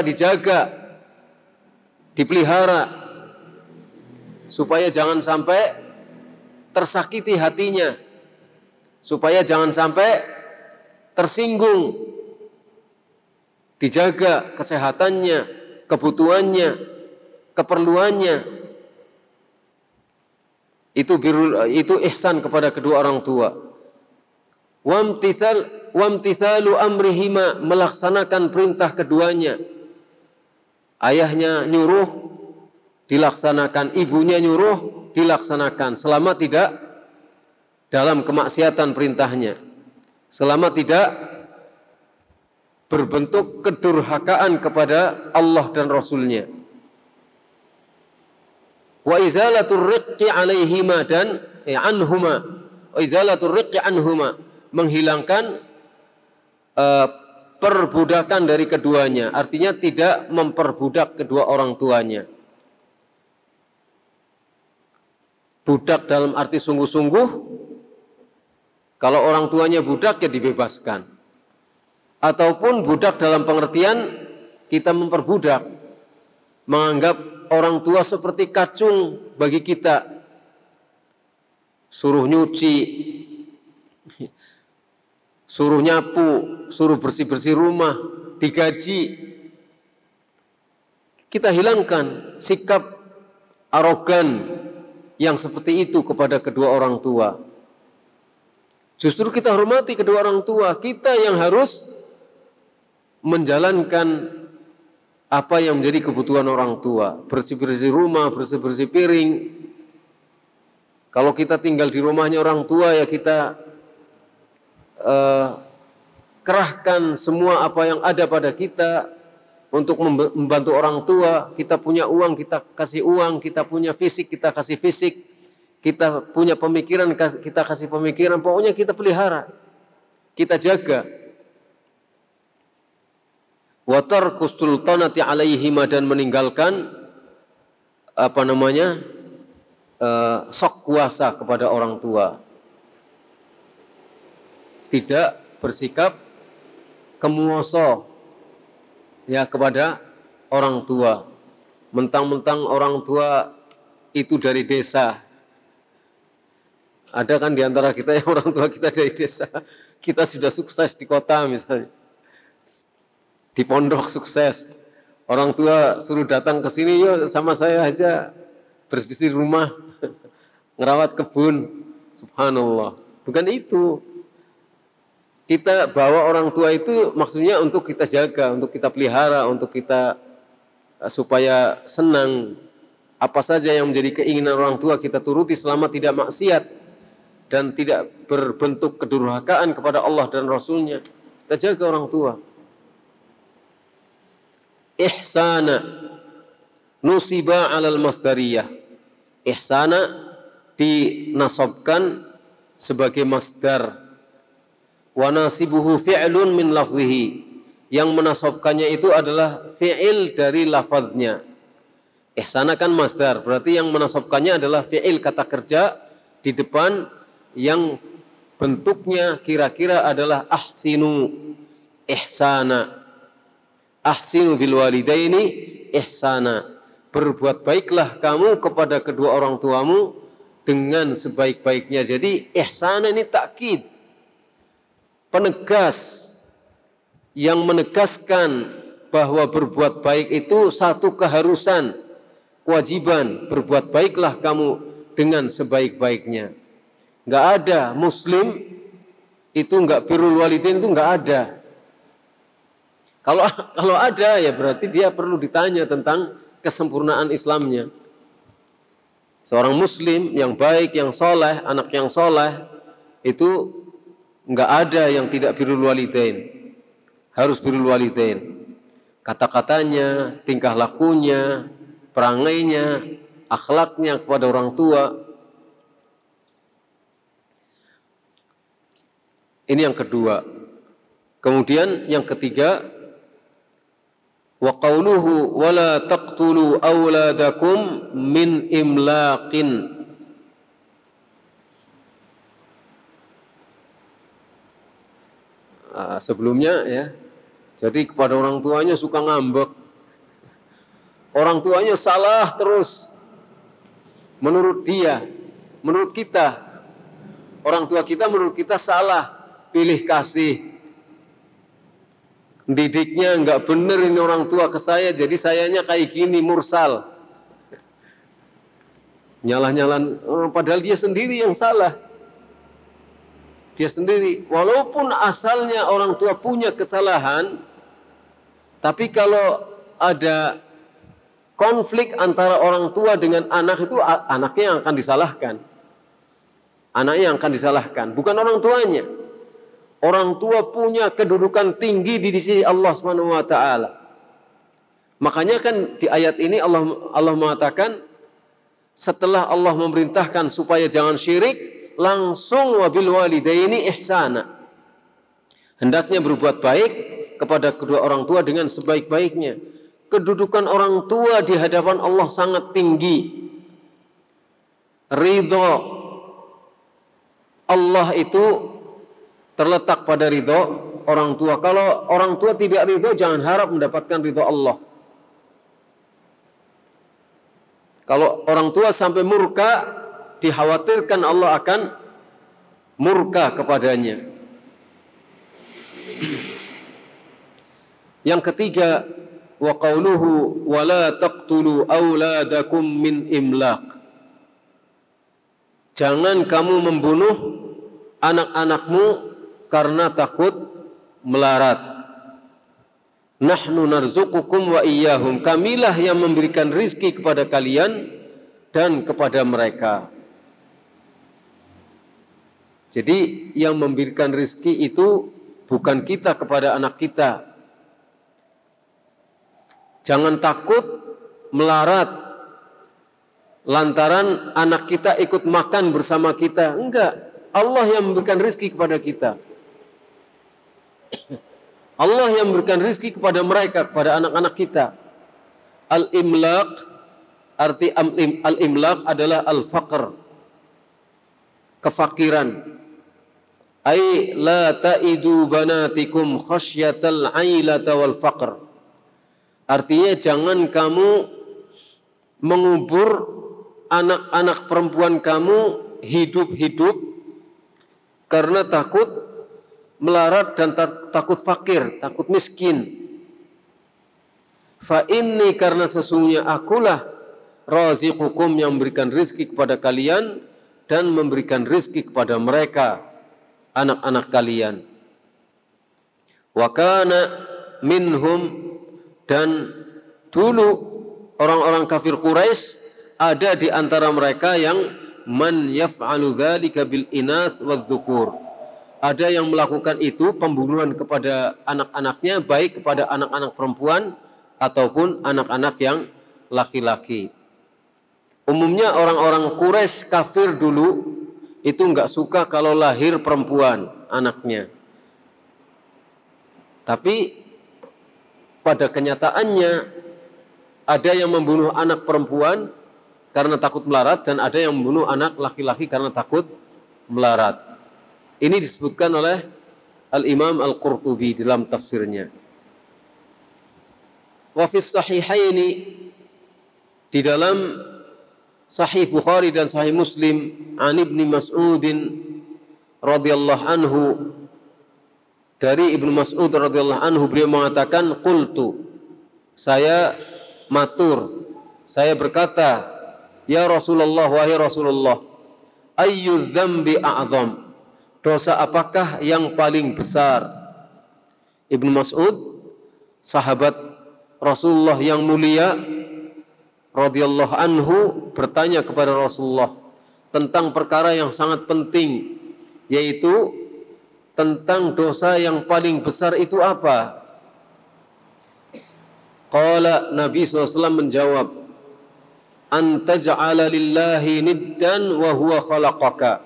dijaga, dipelihara, supaya jangan sampai tersakiti hatinya, supaya jangan sampai tersinggung, dijaga kesehatannya, kebutuhannya, keperluannya. Itu ihsan kepada kedua orang tua. Wamtithalu amrihima, melaksanakan perintah keduanya. Ayahnya nyuruh, dilaksanakan, ibunya nyuruh, dilaksanakan, selama tidak dalam kemaksiatan perintahnya, selama tidak berbentuk kedurhakaan kepada Allah dan Rasulnya. Wa izalatur riqqi alaihima, dan anhuma, wa izalatur riqqi anhuma, menghilangkan perbudakan dari keduanya, artinya tidak memperbudak kedua orang tuanya. Budak dalam arti sungguh-sungguh, kalau orang tuanya budak ya dibebaskan. Ataupun budak dalam pengertian kita memperbudak, menganggap orang tua seperti kacung bagi kita, suruh nyuci, suruh nyapu, suruh bersih-bersih rumah, digaji. Kita hilangkan sikap arogan yang seperti itu kepada kedua orang tua. Justru kita hormati kedua orang tua, kita yang harus menjalankan apa yang menjadi kebutuhan orang tua, bersih-bersih rumah, bersih-bersih piring. Kalau kita tinggal di rumahnya orang tua, ya kita kerahkan semua apa yang ada pada kita untuk membantu orang tua. Kita punya uang, kita kasih uang, kita punya fisik, kita kasih fisik, kita punya pemikiran, kita kasih pemikiran, pokoknya kita pelihara, kita jaga. Wa tarkus sultanati alaihima, dan meninggalkan sok kuasa kepada orang tua. Tidak bersikap kemuoso ya kepada orang tua. Mentang-mentang orang tua itu dari desa. Ada kan di antara kita yang orang tua kita dari desa. Kita sudah sukses di kota misalnya. Di pondok sukses. Orang tua suruh datang ke sini, yuk sama saya aja bersih rumah, ngerawat kebun. Subhanallah. Bukan itu. Kita bawa orang tua itu maksudnya untuk kita jaga, untuk kita pelihara, untuk kita supaya senang. Apa saja yang menjadi keinginan orang tua kita turuti selama tidak maksiat dan tidak berbentuk kedurhakaan kepada Allah dan Rasulnya. Kita jaga orang tua. Ihsana nusiba alal masdariyah. Ihsana dinasabkan sebagai masdar. Wa nasibuhu fi'lun min lafzihi. Yang menasabkannya itu adalah fi'il dari lafadznya. Ihsana kan masdar, berarti yang menasabkannya adalah fi'il, kata kerja di depan yang bentuknya kira-kira adalah ahsinu, ihsana. Ahsinu bil walidaini ihsana. Berbuat baiklah kamu kepada kedua orang tuamu dengan sebaik-baiknya. Jadi ihsana ini takkid, penegas, yang menegaskan bahwa berbuat baik itu satu keharusan, kewajiban. Berbuat baiklah kamu dengan sebaik-baiknya. Enggak ada muslim itu enggak birrul walidain, itu enggak ada. Kalau ada ya berarti dia perlu ditanya tentang kesempurnaan Islamnya. Seorang muslim yang baik, yang soleh, anak yang soleh, itu enggak ada yang tidak birrul walidain. Harus birrul walidain. Kata-katanya, tingkah lakunya, perangainya, akhlaknya kepada orang tua. Ini yang kedua. Kemudian yang ketiga, wa qawluhu wa la taqtulu awladakum min imlaqin. Sebelumnya ya, jadi kepada orang tuanya suka ngambek. Orang tuanya salah terus. Menurut dia, menurut kita, orang tua kita menurut kita salah, pilih kasih. Didiknya enggak bener ini orang tua ke saya, jadi sayanya kayak gini, mursal. Nyalah-nyalan, padahal dia sendiri yang salah. Dia sendiri, walaupun asalnya orang tua punya kesalahan, tapi kalau ada konflik antara orang tua dengan anak itu, anaknya yang akan disalahkan. Anaknya yang akan disalahkan, bukan orang tuanya. Orang tua punya kedudukan tinggi di sisi Allah Subhanahu wa taala. Makanya kan di ayat ini Allah mengatakan, setelah Allah memerintahkan supaya jangan syirik, langsung wabil walidaini ihsana. Hendaknya berbuat baik kepada kedua orang tua dengan sebaik-baiknya. Kedudukan orang tua di hadapan Allah sangat tinggi. Ridho Allah itu terletak pada ridho orang tua. Kalau orang tua tidak ridho, jangan harap mendapatkan ridho Allah. Kalau orang tua sampai murka, dikhawatirkan Allah akan murka kepadanya. Yang ketiga, wa qawluhu wa la taqtulu awladakum min imlaq. Jangan kamu membunuh anak-anakmu karena takut melarat. Nahnu narzuqukum wa iyyahum. Kamilah yang memberikan rizki kepada kalian dan kepada mereka. Jadi yang memberikan rizki itu bukan kita kepada anak kita. Jangan takut melarat lantaran anak kita ikut makan bersama kita. Enggak, Allah yang memberikan rizki kepada kita. Allah yang memberikan rizki kepada mereka, kepada anak-anak kita. Al-imlaq, arti al-imlaq adalah al-faqr, kefakiran. Ai la ta'idu banatikum khasyatal ailata wal faqr. Artinya jangan kamu mengubur anak-anak perempuan kamu hidup-hidup karena takut melarat dan takut fakir, takut miskin. Fa inni, karena sesungguhnya akulah raziqukum yang memberikan rizki kepada kalian dan memberikan rizki kepada mereka, anak-anak kalian. Wa kana minhum, dan dulu orang-orang kafir Quraisy ada di antara mereka yang man yaf'alu dzalika bil inath wadh-dhukur. Ada yang melakukan itu, pembunuhan kepada anak-anaknya, baik kepada anak-anak perempuan ataupun anak-anak yang laki-laki. Umumnya orang-orang Quraisy kafir dulu itu enggak suka kalau lahir perempuan anaknya. Tapi pada kenyataannya ada yang membunuh anak perempuan karena takut melarat dan ada yang membunuh anak laki-laki karena takut melarat. Ini disebutkan oleh Al-Imam Al-Qurtubi dalam tafsirnya. Wa fis sahihaini, di dalam Sahih Bukhari dan Sahih Muslim, an Ibnu Mas'udin radhiyallahu anhu, dari Ibnu Mas'ud radhiyallahu anhu, beliau mengatakan, qultu, saya matur, saya berkata, ya Rasulullah, wahai Rasulullah, ayyu dzambi a'zam, dosa apakah yang paling besar? Ibnu Mas'ud, sahabat Rasulullah yang mulia radhiyallahu anhu, bertanya kepada Rasulullah tentang perkara yang sangat penting, yaitu tentang dosa yang paling besar itu apa? Qala, Nabi SAW menjawab, an taj'ala lillahi niddan wa huwa khalaqaka,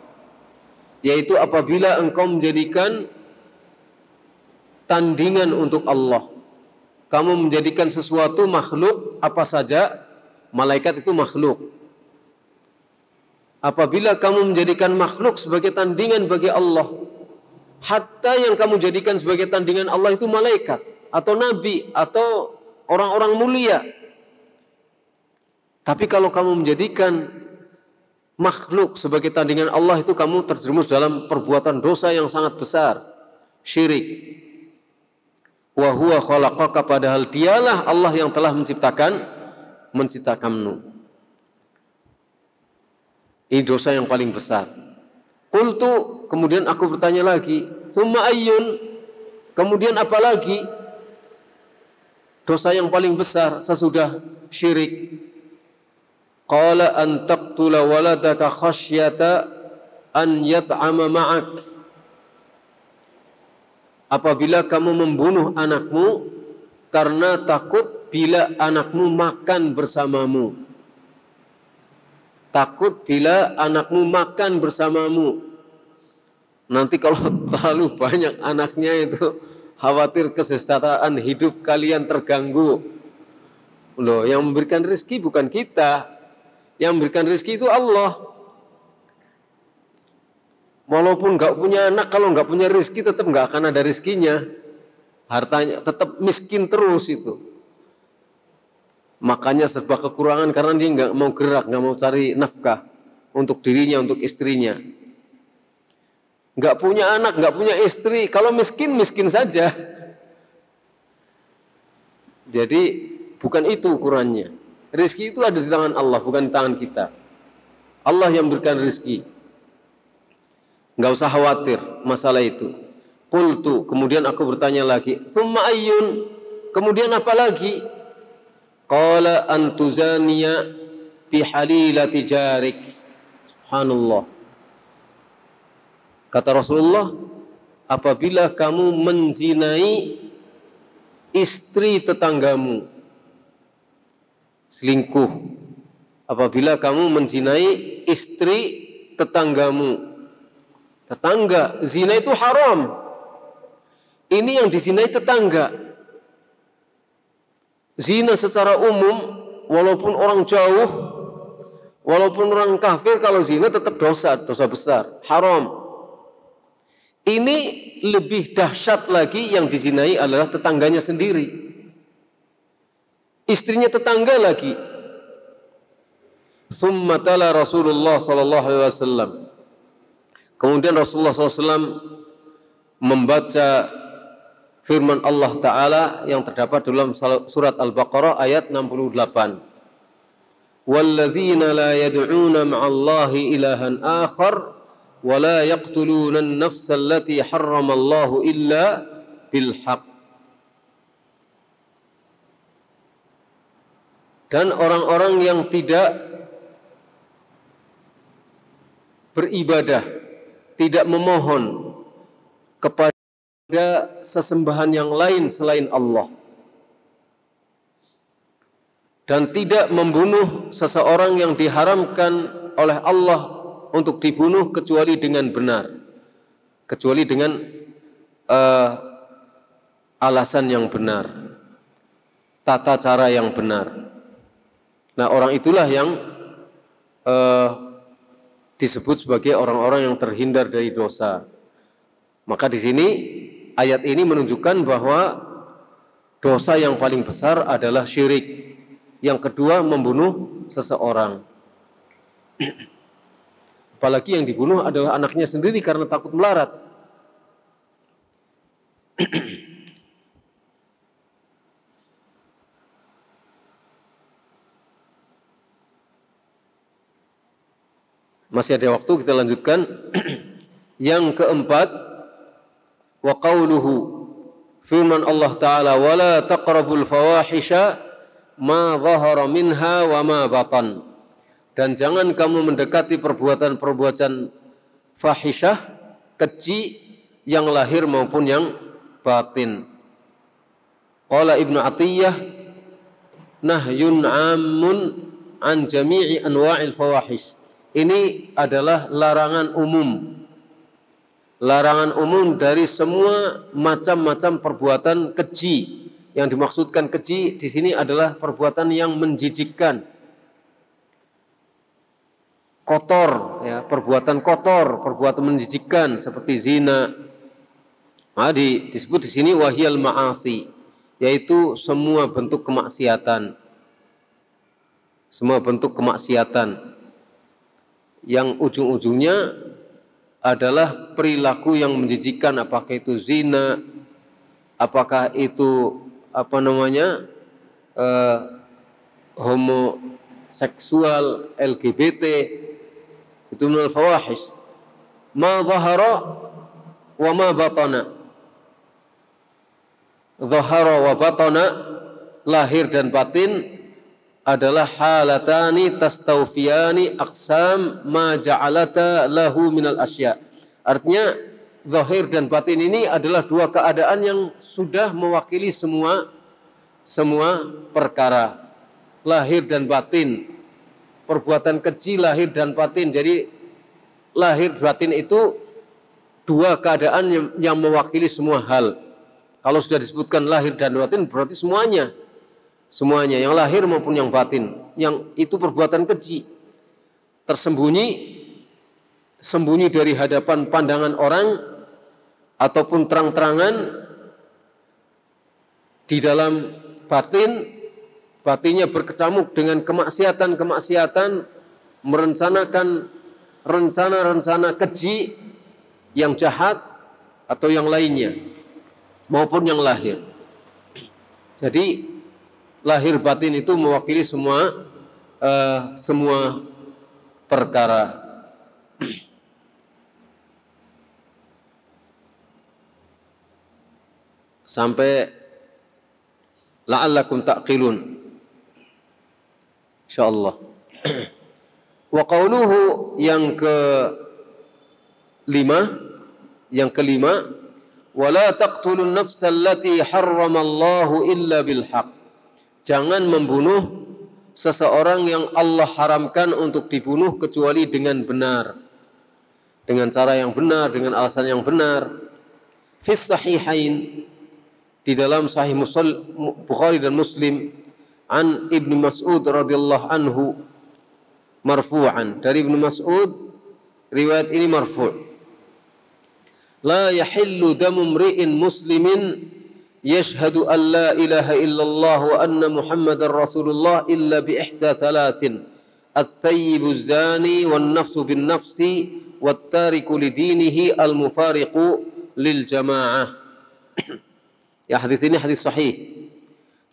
yaitu apabila engkau menjadikan tandingan untuk Allah. Kamu menjadikan sesuatu makhluk, apa saja, malaikat itu makhluk. Apabila kamu menjadikan makhluk sebagai tandingan bagi Allah, hatta yang kamu jadikan sebagai tandingan Allah itu malaikat, atau nabi, atau orang-orang mulia. Tapi kalau kamu menjadikan makhluk sebagai tandingan Allah, itu kamu terjerumus dalam perbuatan dosa yang sangat besar, syirik. Wa huwa khalaqaka, padahal dialah Allah yang telah menciptakanmu. Ini dosa yang paling besar. Qultu, kemudian aku bertanya lagi, tsumma ayyun, kemudian apa lagi dosa yang paling besar sesudah syirik? Qala an taqtula waladaka khasyata an yat'ama ma'ak, apabila kamu membunuh anakmu karena takut bila anakmu makan bersamamu. Takut bila anakmu makan bersamamu. Nanti kalau terlalu banyak anaknya itu, khawatir kesejahteraan hidup kalian terganggu. Loh, yang memberikan rezeki bukan kita. Yang memberikan rezeki itu Allah. Walaupun nggak punya anak, kalau nggak punya rezeki tetap nggak akan ada rezekinya. Hartanya tetap miskin terus itu. Makanya serba kekurangan karena dia nggak mau gerak, nggak mau cari nafkah untuk dirinya, untuk istrinya. Nggak punya anak, nggak punya istri. Kalau miskin, miskin saja. Jadi bukan itu ukurannya. Rezeki itu ada di tangan Allah, bukan di tangan kita. Allah yang berikan rezeki. Nggak usah khawatir masalah itu. Qultu, kemudian aku bertanya lagi, tsumma ayyun, Kemudian apa lagi? Qala antuzaniya bihalilati jarik. Subhanallah. Kata Rasulullah, apabila kamu menzinai istri tetanggamu, selingkuh. Apabila kamu menzinai istri tetanggamu. Tetangga, zina itu haram. Ini yang dizinai tetangga. Zina secara umum, walaupun orang jauh, walaupun orang kafir, kalau zina tetap dosa besar, haram. Ini lebih dahsyat lagi, yang dizinai adalah tetangganya sendiri. Istrinya tetangga lagi. Summa tala Rasulullah sallallahu alaihi wasallam. Kemudian Rasulullah SAW membaca firman Allah Ta'ala yang terdapat dalam surat Al-Baqarah ayat 68. Walladzina la yad'una ma'allahi ilahan akhar wa la yaqtuluna an-nafsa allati harramallahu illa bilhaq. Dan orang-orang yang tidak beribadah, tidak memohon kepada sesembahan yang lain selain Allah, dan tidak membunuh seseorang yang diharamkan oleh Allah untuk dibunuh kecuali dengan benar, kecuali dengan alasan yang benar, tata cara yang benar. Nah, orang itulah yang disebut sebagai orang-orang yang terhindar dari dosa. Maka di sini ayat ini menunjukkan bahwa dosa yang paling besar adalah syirik. Yang kedua, membunuh seseorang. Apalagi yang dibunuh adalah anaknya sendiri karena takut melarat. Masih ada waktu, kita lanjutkan. Yang keempat, wa qauluhu, firman Allah Ta'ala, wala taqrabul fawahisha ma dhahara minha wa ma batan. Dan jangan kamu mendekati perbuatan-perbuatan fahisyah, keji, yang lahir maupun yang batin. Qala Ibnu Atiyah, nahyun ammun an jami'i anwa'il fawahish. Ini adalah larangan umum. Larangan umum dari semua macam-macam perbuatan keji. Yang dimaksudkan keji di sini adalah perbuatan yang menjijikkan, kotor, ya, perbuatan kotor, perbuatan menjijikkan seperti zina. Nah, disebut di sini wahiyal ma'asi, yaitu semua bentuk kemaksiatan. Semua bentuk kemaksiatan yang ujung-ujungnya adalah perilaku yang menjijikkan, apakah itu zina, apakah itu homoseksual, LGBT, itu minal fawahish. Ma dhahara wa ma batana. Dhahara wa batana, lahir dan batin, adalah halatani tastawfiyani aqsam ma ja'alata lahu minal asya. Artinya zahir dan batin ini adalah dua keadaan yang sudah mewakili semua perkara. Lahir dan batin, perbuatan keji lahir dan batin. Jadi lahir batin itu dua keadaan yang mewakili semua hal. Kalau sudah disebutkan lahir dan batin, berarti semuanya, yang lahir maupun yang batin, yang itu perbuatan keji, sembunyi dari hadapan pandangan orang ataupun terang-terangan. Di dalam batinnya berkecamuk dengan kemaksiatan, merencanakan rencana-rencana keji yang jahat atau yang lainnya maupun yang lahir. Jadi lahir batin itu mewakili semua perkara. Sampai la'allakum ta'qilun. Insyaallah. Wa qauluhu yang kelima, wala taqtulun nafsal lati harramallahu illa bil haqq. Jangan membunuh seseorang yang Allah haramkan untuk dibunuh kecuali dengan benar. Dengan cara yang benar, dengan alasan yang benar. Fis sahihain, di dalam sahih Bukhari dan Muslim, an Ibnu Mas'ud radhiyallahu anhu marfu'an, dari Ibnu Mas'ud, riwayat ini marfu'. La yahillu damu mri'in muslimin yashhadu an la ilaha illallah wa anna muhammadar rasulullah illa bi ihda thalathin, at-thayyibu zani wan nafsu bin nafsi wat tariku lidinihi al mufariqu lil jamaah. Ya, hadis ini hadis sahih.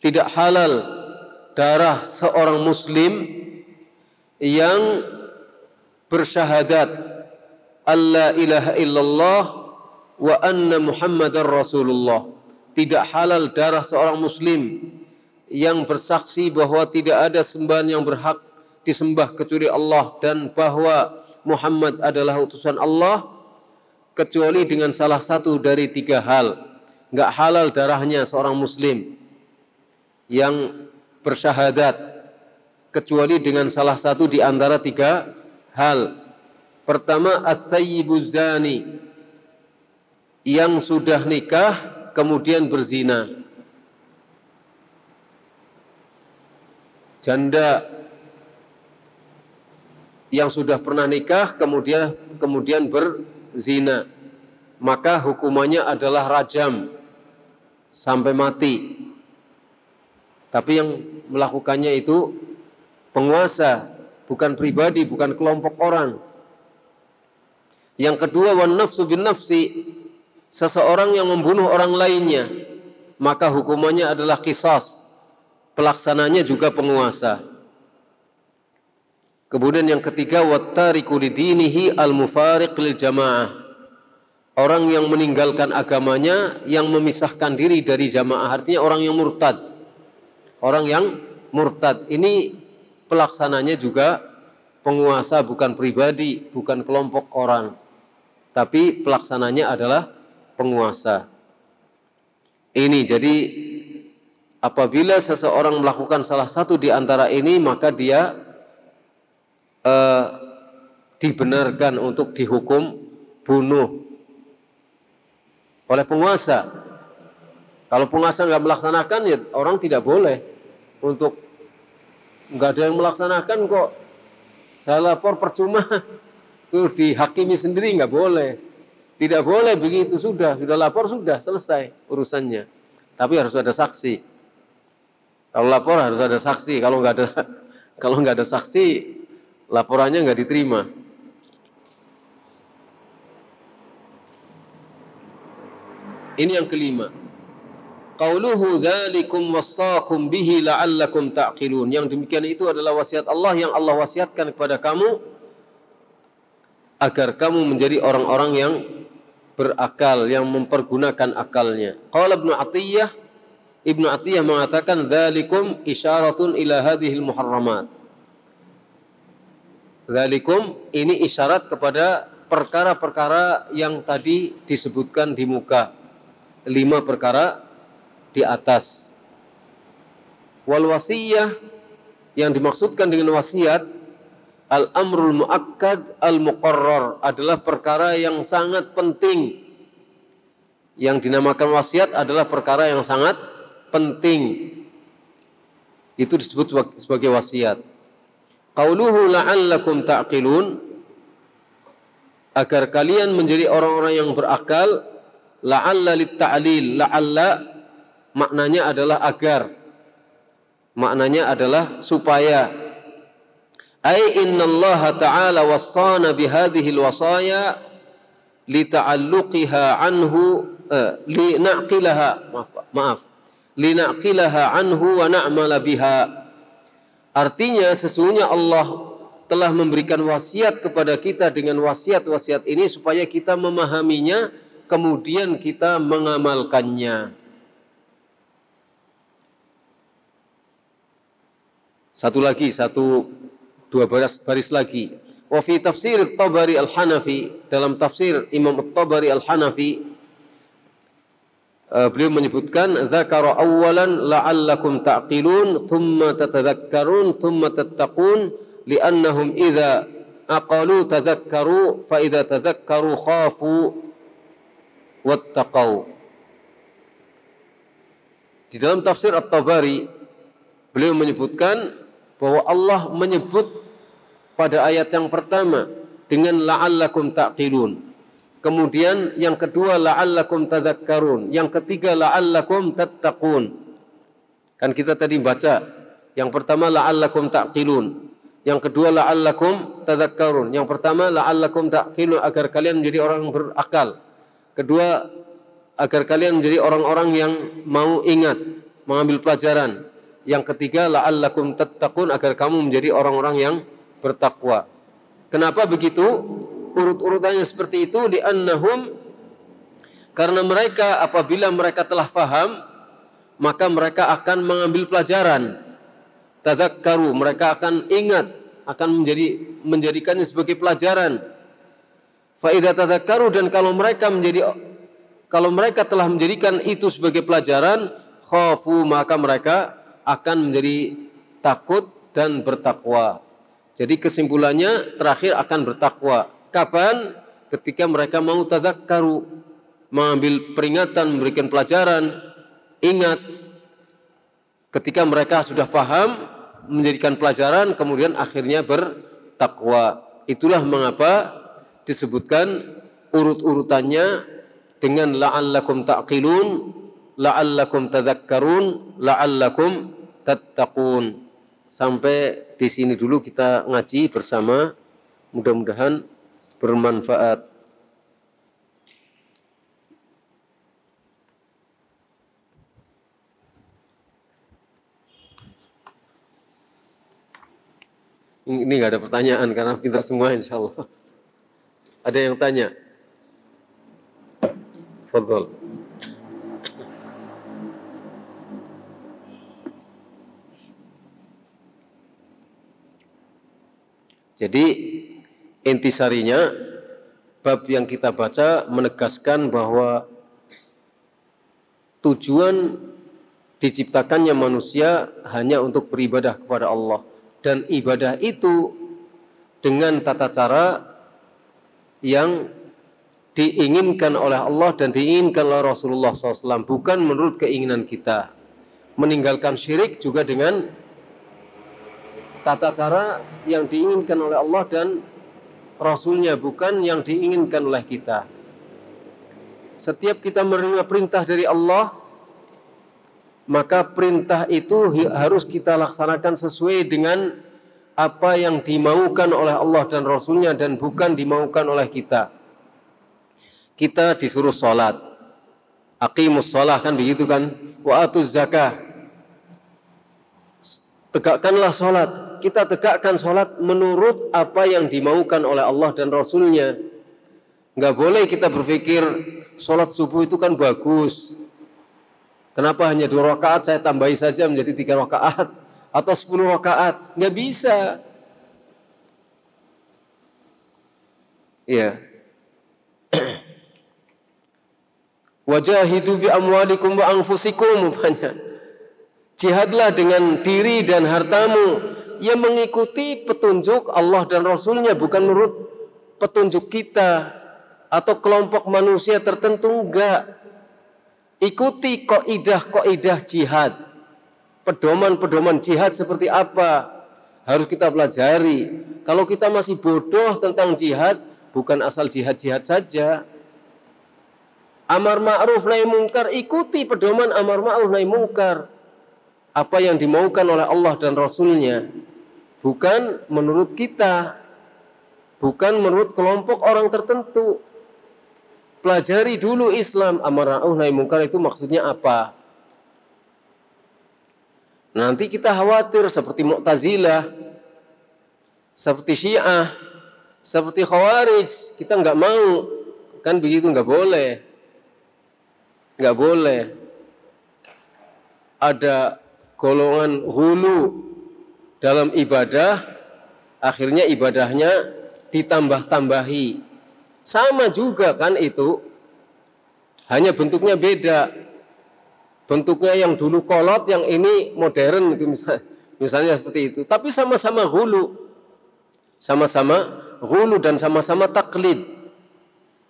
Tidak halal darah seorang muslim yang bersyahadat alla ilaha illallah wa anna muhammadar rasulullah. Tidak halal darah seorang muslim yang bersaksi bahwa tidak ada sembahan yang berhak disembah kecuali Allah dan bahwa Muhammad adalah utusan Allah, kecuali dengan salah satu dari tiga hal. Enggak halal darahnya seorang muslim yang bersyahadat kecuali dengan salah satu di antara tiga hal. Pertama, at-thayyibu zani, yang sudah nikah kemudian berzina. Janda yang sudah pernah nikah kemudian berzina, maka hukumannya adalah rajam sampai mati. Tapi yang melakukannya itu penguasa, bukan pribadi, bukan kelompok orang. Yang kedua, wan nafsu bin nafsi, seseorang yang membunuh orang lainnya, maka hukumannya adalah qisas, pelaksananya juga penguasa. Kemudian yang ketiga, wattariku lidinihi al-mufariq lil jamaah, orang yang meninggalkan agamanya, yang memisahkan diri dari jamaah, artinya orang yang murtad. Orang yang murtad ini pelaksananya juga penguasa, bukan pribadi, bukan kelompok orang, tapi pelaksananya adalah penguasa. Ini jadi apabila seseorang melakukan salah satu di antara ini, maka dia dibenarkan untuk dihukum bunuh oleh penguasa. Kalau penguasa nggak melaksanakan, ya orang tidak boleh untuk nggak ada yang melaksanakan kok. Saya lapor percuma, tuh dihakimi sendiri, nggak boleh. Tidak boleh begitu, sudah lapor, sudah selesai urusannya. Tapi harus ada saksi. Kalau lapor harus ada saksi. Kalau nggak ada saksi, laporannya nggak diterima. Ini yang kelima. Qauluhu dzalikum wassaqum bihi la'allakum ta'qilun. Yang demikian itu adalah wasiat Allah yang Allah wasiatkan kepada kamu agar kamu menjadi orang-orang yang berakal, yang mempergunakan akalnya. Qala Ibnu Atiyah mengatakan dzalikum isyaratun ila hadhil muharramat. Dzalikum ini isyarat kepada perkara-perkara yang tadi disebutkan di muka. 5 perkara di atas. Wal wasiyah, yang dimaksudkan dengan wasiat, al-amrul muakkad al-muqarrar, adalah perkara yang sangat penting. Yang dinamakan wasiat adalah perkara yang sangat penting. Itu disebut sebagai wasiat. Qauluhu la'allakum ta'qilun, agar kalian menjadi orang-orang yang berakal. La'alla lit-ta'lil, la'alla maknanya adalah agar, maknanya adalah supaya. Ai innallaha ta'ala wassana bihadhihi alwasaya lita'alluqiha anhu linaqilaha anhu wa na'mala biha. Artinya sesungguhnya Allah telah memberikan wasiat kepada kita dengan wasiat-wasiat ini supaya kita memahaminya, kemudian kita mengamalkannya. Dua baris lagi. Wa fi tafsir At-Tabari Al-Hanafi, dalam tafsir Imam At-Tabari Al-Hanafi, beliau menyebutkan dzakara awwalan la'allakum ta'qilun thumma tatadhakkarun thumma tattaqun li'annahum idza aqalu tadhakkaru fa idza tadhakkaru khafu wattaqau. Di dalam tafsir At-Tabari beliau menyebutkan bahwa Allah menyebut pada ayat yang pertama dengan la'allakum ta'qilun. Kemudian yang kedua la'allakum tadhakkarun. Yang ketiga la'allakum tattaqun. Kan kita tadi baca, yang pertama la'allakum ta'qilun. Yang kedua la'allakum tadhakkarun. Yang pertama la'allakum ta'qilun, agar kalian menjadi orang yang berakal. Kedua, agar kalian menjadi orang-orang yang mau ingat, mengambil pelajaran. Yang ketiga la'allakum tattaqun, agar kamu menjadi orang-orang yang bertakwa. Kenapa begitu? Urut-urutannya seperti itu, li'annahum, karena mereka apabila mereka telah faham, maka mereka akan mengambil pelajaran. Tadzakkaru, mereka akan ingat, akan menjadikannya sebagai pelajaran. Fa idza tadzakkaru, dan kalau mereka telah menjadikan itu sebagai pelajaran, khafu, maka mereka akan menjadi takut dan bertakwa. Jadi kesimpulannya terakhir akan bertakwa. Kapan? Ketika mereka mau tadzakkaru, mengambil peringatan, memberikan pelajaran, ingat. Ketika mereka sudah paham, menjadikan pelajaran, kemudian akhirnya bertakwa. Itulah mengapa disebutkan urut-urutannya dengan la'allakum ta'qilun, la'allakum tadzakkarun, la'allakum tattaqun. Sampai di sini dulu kita ngaji bersama, mudah-mudahan bermanfaat. Ini nggak ada pertanyaan karena pintar semua insya Allah. Ada yang tanya? Fadhol. Jadi intisarinya bab yang kita baca menegaskan bahwa tujuan diciptakannya manusia hanya untuk beribadah kepada Allah, dan ibadah itu dengan tata cara yang diinginkan oleh Allah dan diinginkan oleh Rasulullah SAW, bukan menurut keinginan kita. Meninggalkan syirik juga dengan tata cara yang diinginkan oleh Allah dan Rasulnya, bukan yang diinginkan oleh kita. Setiap kita menerima perintah dari Allah, maka perintah itu harus kita laksanakan sesuai dengan apa yang dimaukan oleh Allah dan Rasulnya, dan bukan dimaukan oleh kita. Kita disuruh sholat, aqimus sholah, kan begitu kan, wa atuz zakah, tegakkanlah sholat. Kita tegakkan sholat menurut apa yang dimaukan oleh Allah dan Rasulnya. Nggak boleh kita berpikir sholat subuh itu kan bagus, kenapa hanya 2 rakaat, saya tambahi saja menjadi 3 rakaat atau 10 rakaat. Nggak bisa. Ya. Wajahidu bi amwalikum wa anfusikum, jihadlah dengan diri dan hartamu, yang mengikuti petunjuk Allah dan Rasulnya, bukan menurut petunjuk kita atau kelompok manusia tertentu. Enggak. Ikuti kaidah jihad, pedoman jihad seperti apa harus kita pelajari. Kalau kita masih bodoh tentang jihad, bukan asal jihad saja. Amar ma'ruf nahi mungkar, ikuti pedoman amar ma'ruf nahi mungkar, apa yang dimaukan oleh Allah dan Rasulnya, bukan menurut kita, bukan menurut kelompok orang tertentu. Pelajari dulu Islam, amar ma'ruf nahi mungkar itu maksudnya apa. Nanti kita khawatir seperti Mu'tazilah, seperti Syiah, seperti Khawarij, kita nggak mau, kan begitu, nggak boleh, nggak boleh. Ada golongan hulu dalam ibadah, akhirnya ibadahnya ditambah-tambahi. Sama juga kan itu, hanya bentuknya beda. Bentuknya yang dulu kolot, yang ini modern, itu misalnya seperti itu. Tapi sama-sama ghulu. Sama-sama ghulu dan sama-sama taklid.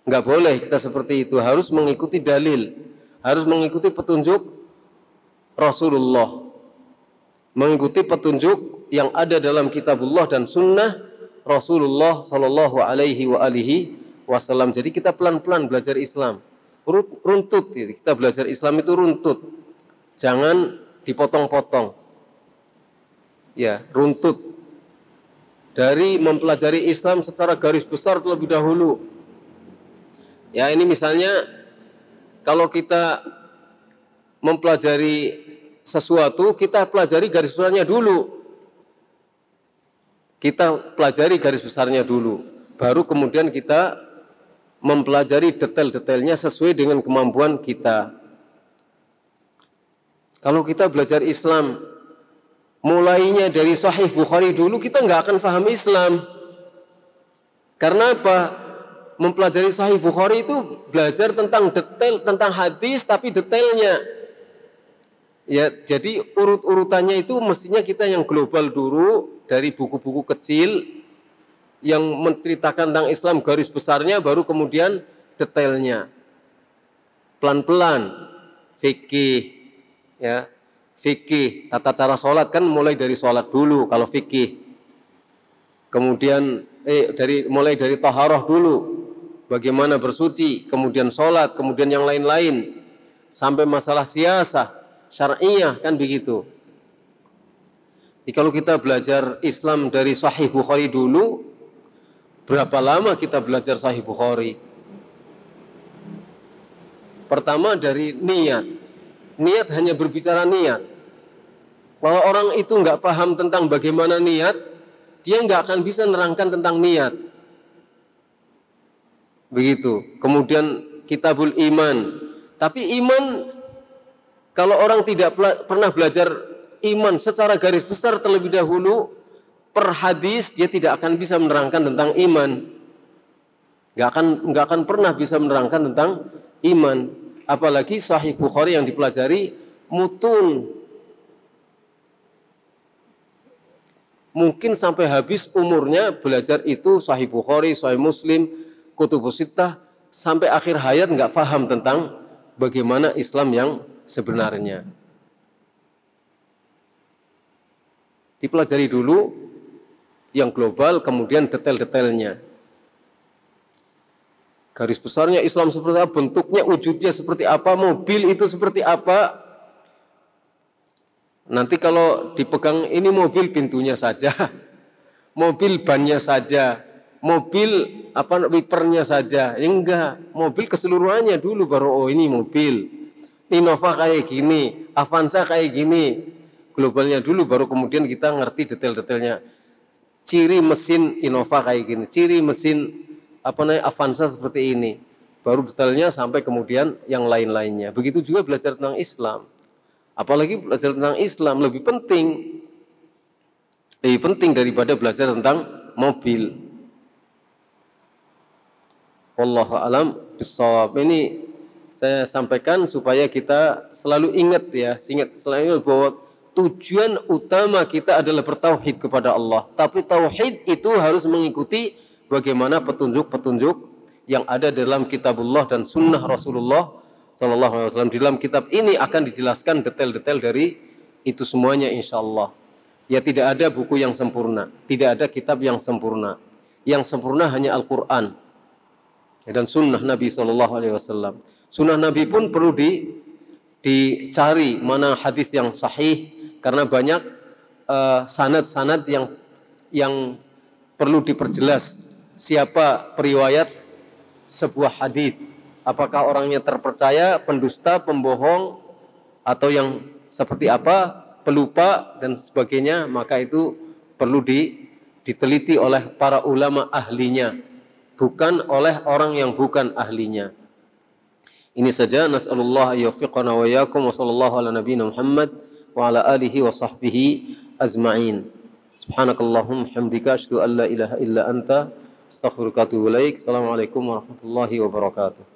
Enggak boleh kita seperti itu, harus mengikuti dalil, harus mengikuti petunjuk Rasulullah, mengikuti petunjuk yang ada dalam kitabullah dan sunnah Rasulullah Sallallahu Alaihi Wasallam. Jadi kita pelan-pelan belajar Islam, runtut. Kita belajar Islam itu runtut, jangan dipotong-potong. Ya, runtut. Dari mempelajari Islam secara garis besar terlebih dahulu. Ya, ini misalnya kalau kita mempelajari sesuatu, kita pelajari garis besarnya dulu. Kita pelajari garis besarnya dulu. Baru kemudian kita mempelajari detail-detailnya sesuai dengan kemampuan kita. Kalau kita belajar Islam, mulainya dari Sahih Bukhari dulu, kita nggak akan paham Islam. Karena apa? Mempelajari Sahih Bukhari itu belajar tentang detail, tentang hadis, tapi detailnya. Ya, jadi urut-urutannya itu mestinya kita yang global dulu, dari buku-buku kecil yang menceritakan tentang Islam garis besarnya, baru kemudian detailnya. Pelan-pelan, fikih, ya, fikih, tata cara sholat kan mulai dari sholat dulu kalau fikih. Kemudian mulai dari taharah dulu, bagaimana bersuci, kemudian sholat, kemudian yang lain-lain, sampai masalah siyasah, syar'iyah, kan begitu. Jadi kalau kita belajar Islam dari Sahih Bukhari dulu, berapa lama kita belajar Sahih Bukhari? Pertama dari niat. Niat hanya berbicara niat. Kalau orang itu nggak paham tentang bagaimana niat, dia nggak akan bisa nerangkan tentang niat. Begitu. Kemudian Kitabul Iman. Tapi iman, kalau orang tidak pernah belajar iman secara garis besar terlebih dahulu, per hadis dia tidak akan bisa menerangkan tentang iman. Nggak akan pernah bisa menerangkan tentang iman. Apalagi Sahih Bukhari yang dipelajari mutun. Mungkin sampai habis umurnya belajar itu Sahih Bukhari, Sahih Muslim, Kutubus Sittah, sampai akhir hayat nggak paham tentang bagaimana Islam yang sebenarnya. Dipelajari dulu yang global, kemudian detail-detailnya. Garis besarnya Islam seperti apa, bentuknya, wujudnya seperti apa, mobil itu seperti apa. Nanti kalau dipegang ini mobil pintunya saja, mobil bannya saja, mobil wipernya saja. Enggak, mobil keseluruhannya dulu baru ini mobil. Innova kayak gini, Avanza kayak gini. Globalnya dulu baru kemudian kita ngerti detail-detailnya. Ciri mesin Innova kayak gini, ciri mesin Avanza seperti ini. Baru detailnya sampai kemudian yang lain-lainnya. Begitu juga belajar tentang Islam. Apalagi belajar tentang Islam lebih penting daripada belajar tentang mobil. Wallahu a'lam bishawab. Ini saya sampaikan supaya kita selalu ingat ya, selalu ingat bahwa tujuan utama kita adalah bertauhid kepada Allah. Tapi tauhid itu harus mengikuti bagaimana petunjuk-petunjuk yang ada dalam kitabullah dan sunnah Rasulullah Sallallahu Alaihi Wasallam. Di dalam kitab ini akan dijelaskan detail-detail dari itu semuanya insya Allah. Ya, tidak ada buku yang sempurna, tidak ada kitab yang sempurna. Yang sempurna hanya Al-Quran dan sunnah Nabi Sallallahu Alaihi Wasallam. Sunnah Nabi pun perlu dicari mana hadis yang sahih, karena banyak sanad-sanad yang perlu diperjelas. Siapa periwayat sebuah hadis? Apakah orangnya terpercaya, pendusta, pembohong, atau yang seperti apa, pelupa dan sebagainya? Maka itu perlu diteliti oleh para ulama ahlinya, bukan oleh orang yang bukan ahlinya. Ini saja. Nas'alullah yuwaffiqana wa iyyakum wa sallallahu ala nabiyyina Muhammad wa ala alihi wa sahbihi azma'in. Subhanakallahumma hamdika asyhadu an la ilaha illa anta astaghfiruka wa atubu ilaik. Assalamualaikum warahmatullahi wabarakatuh.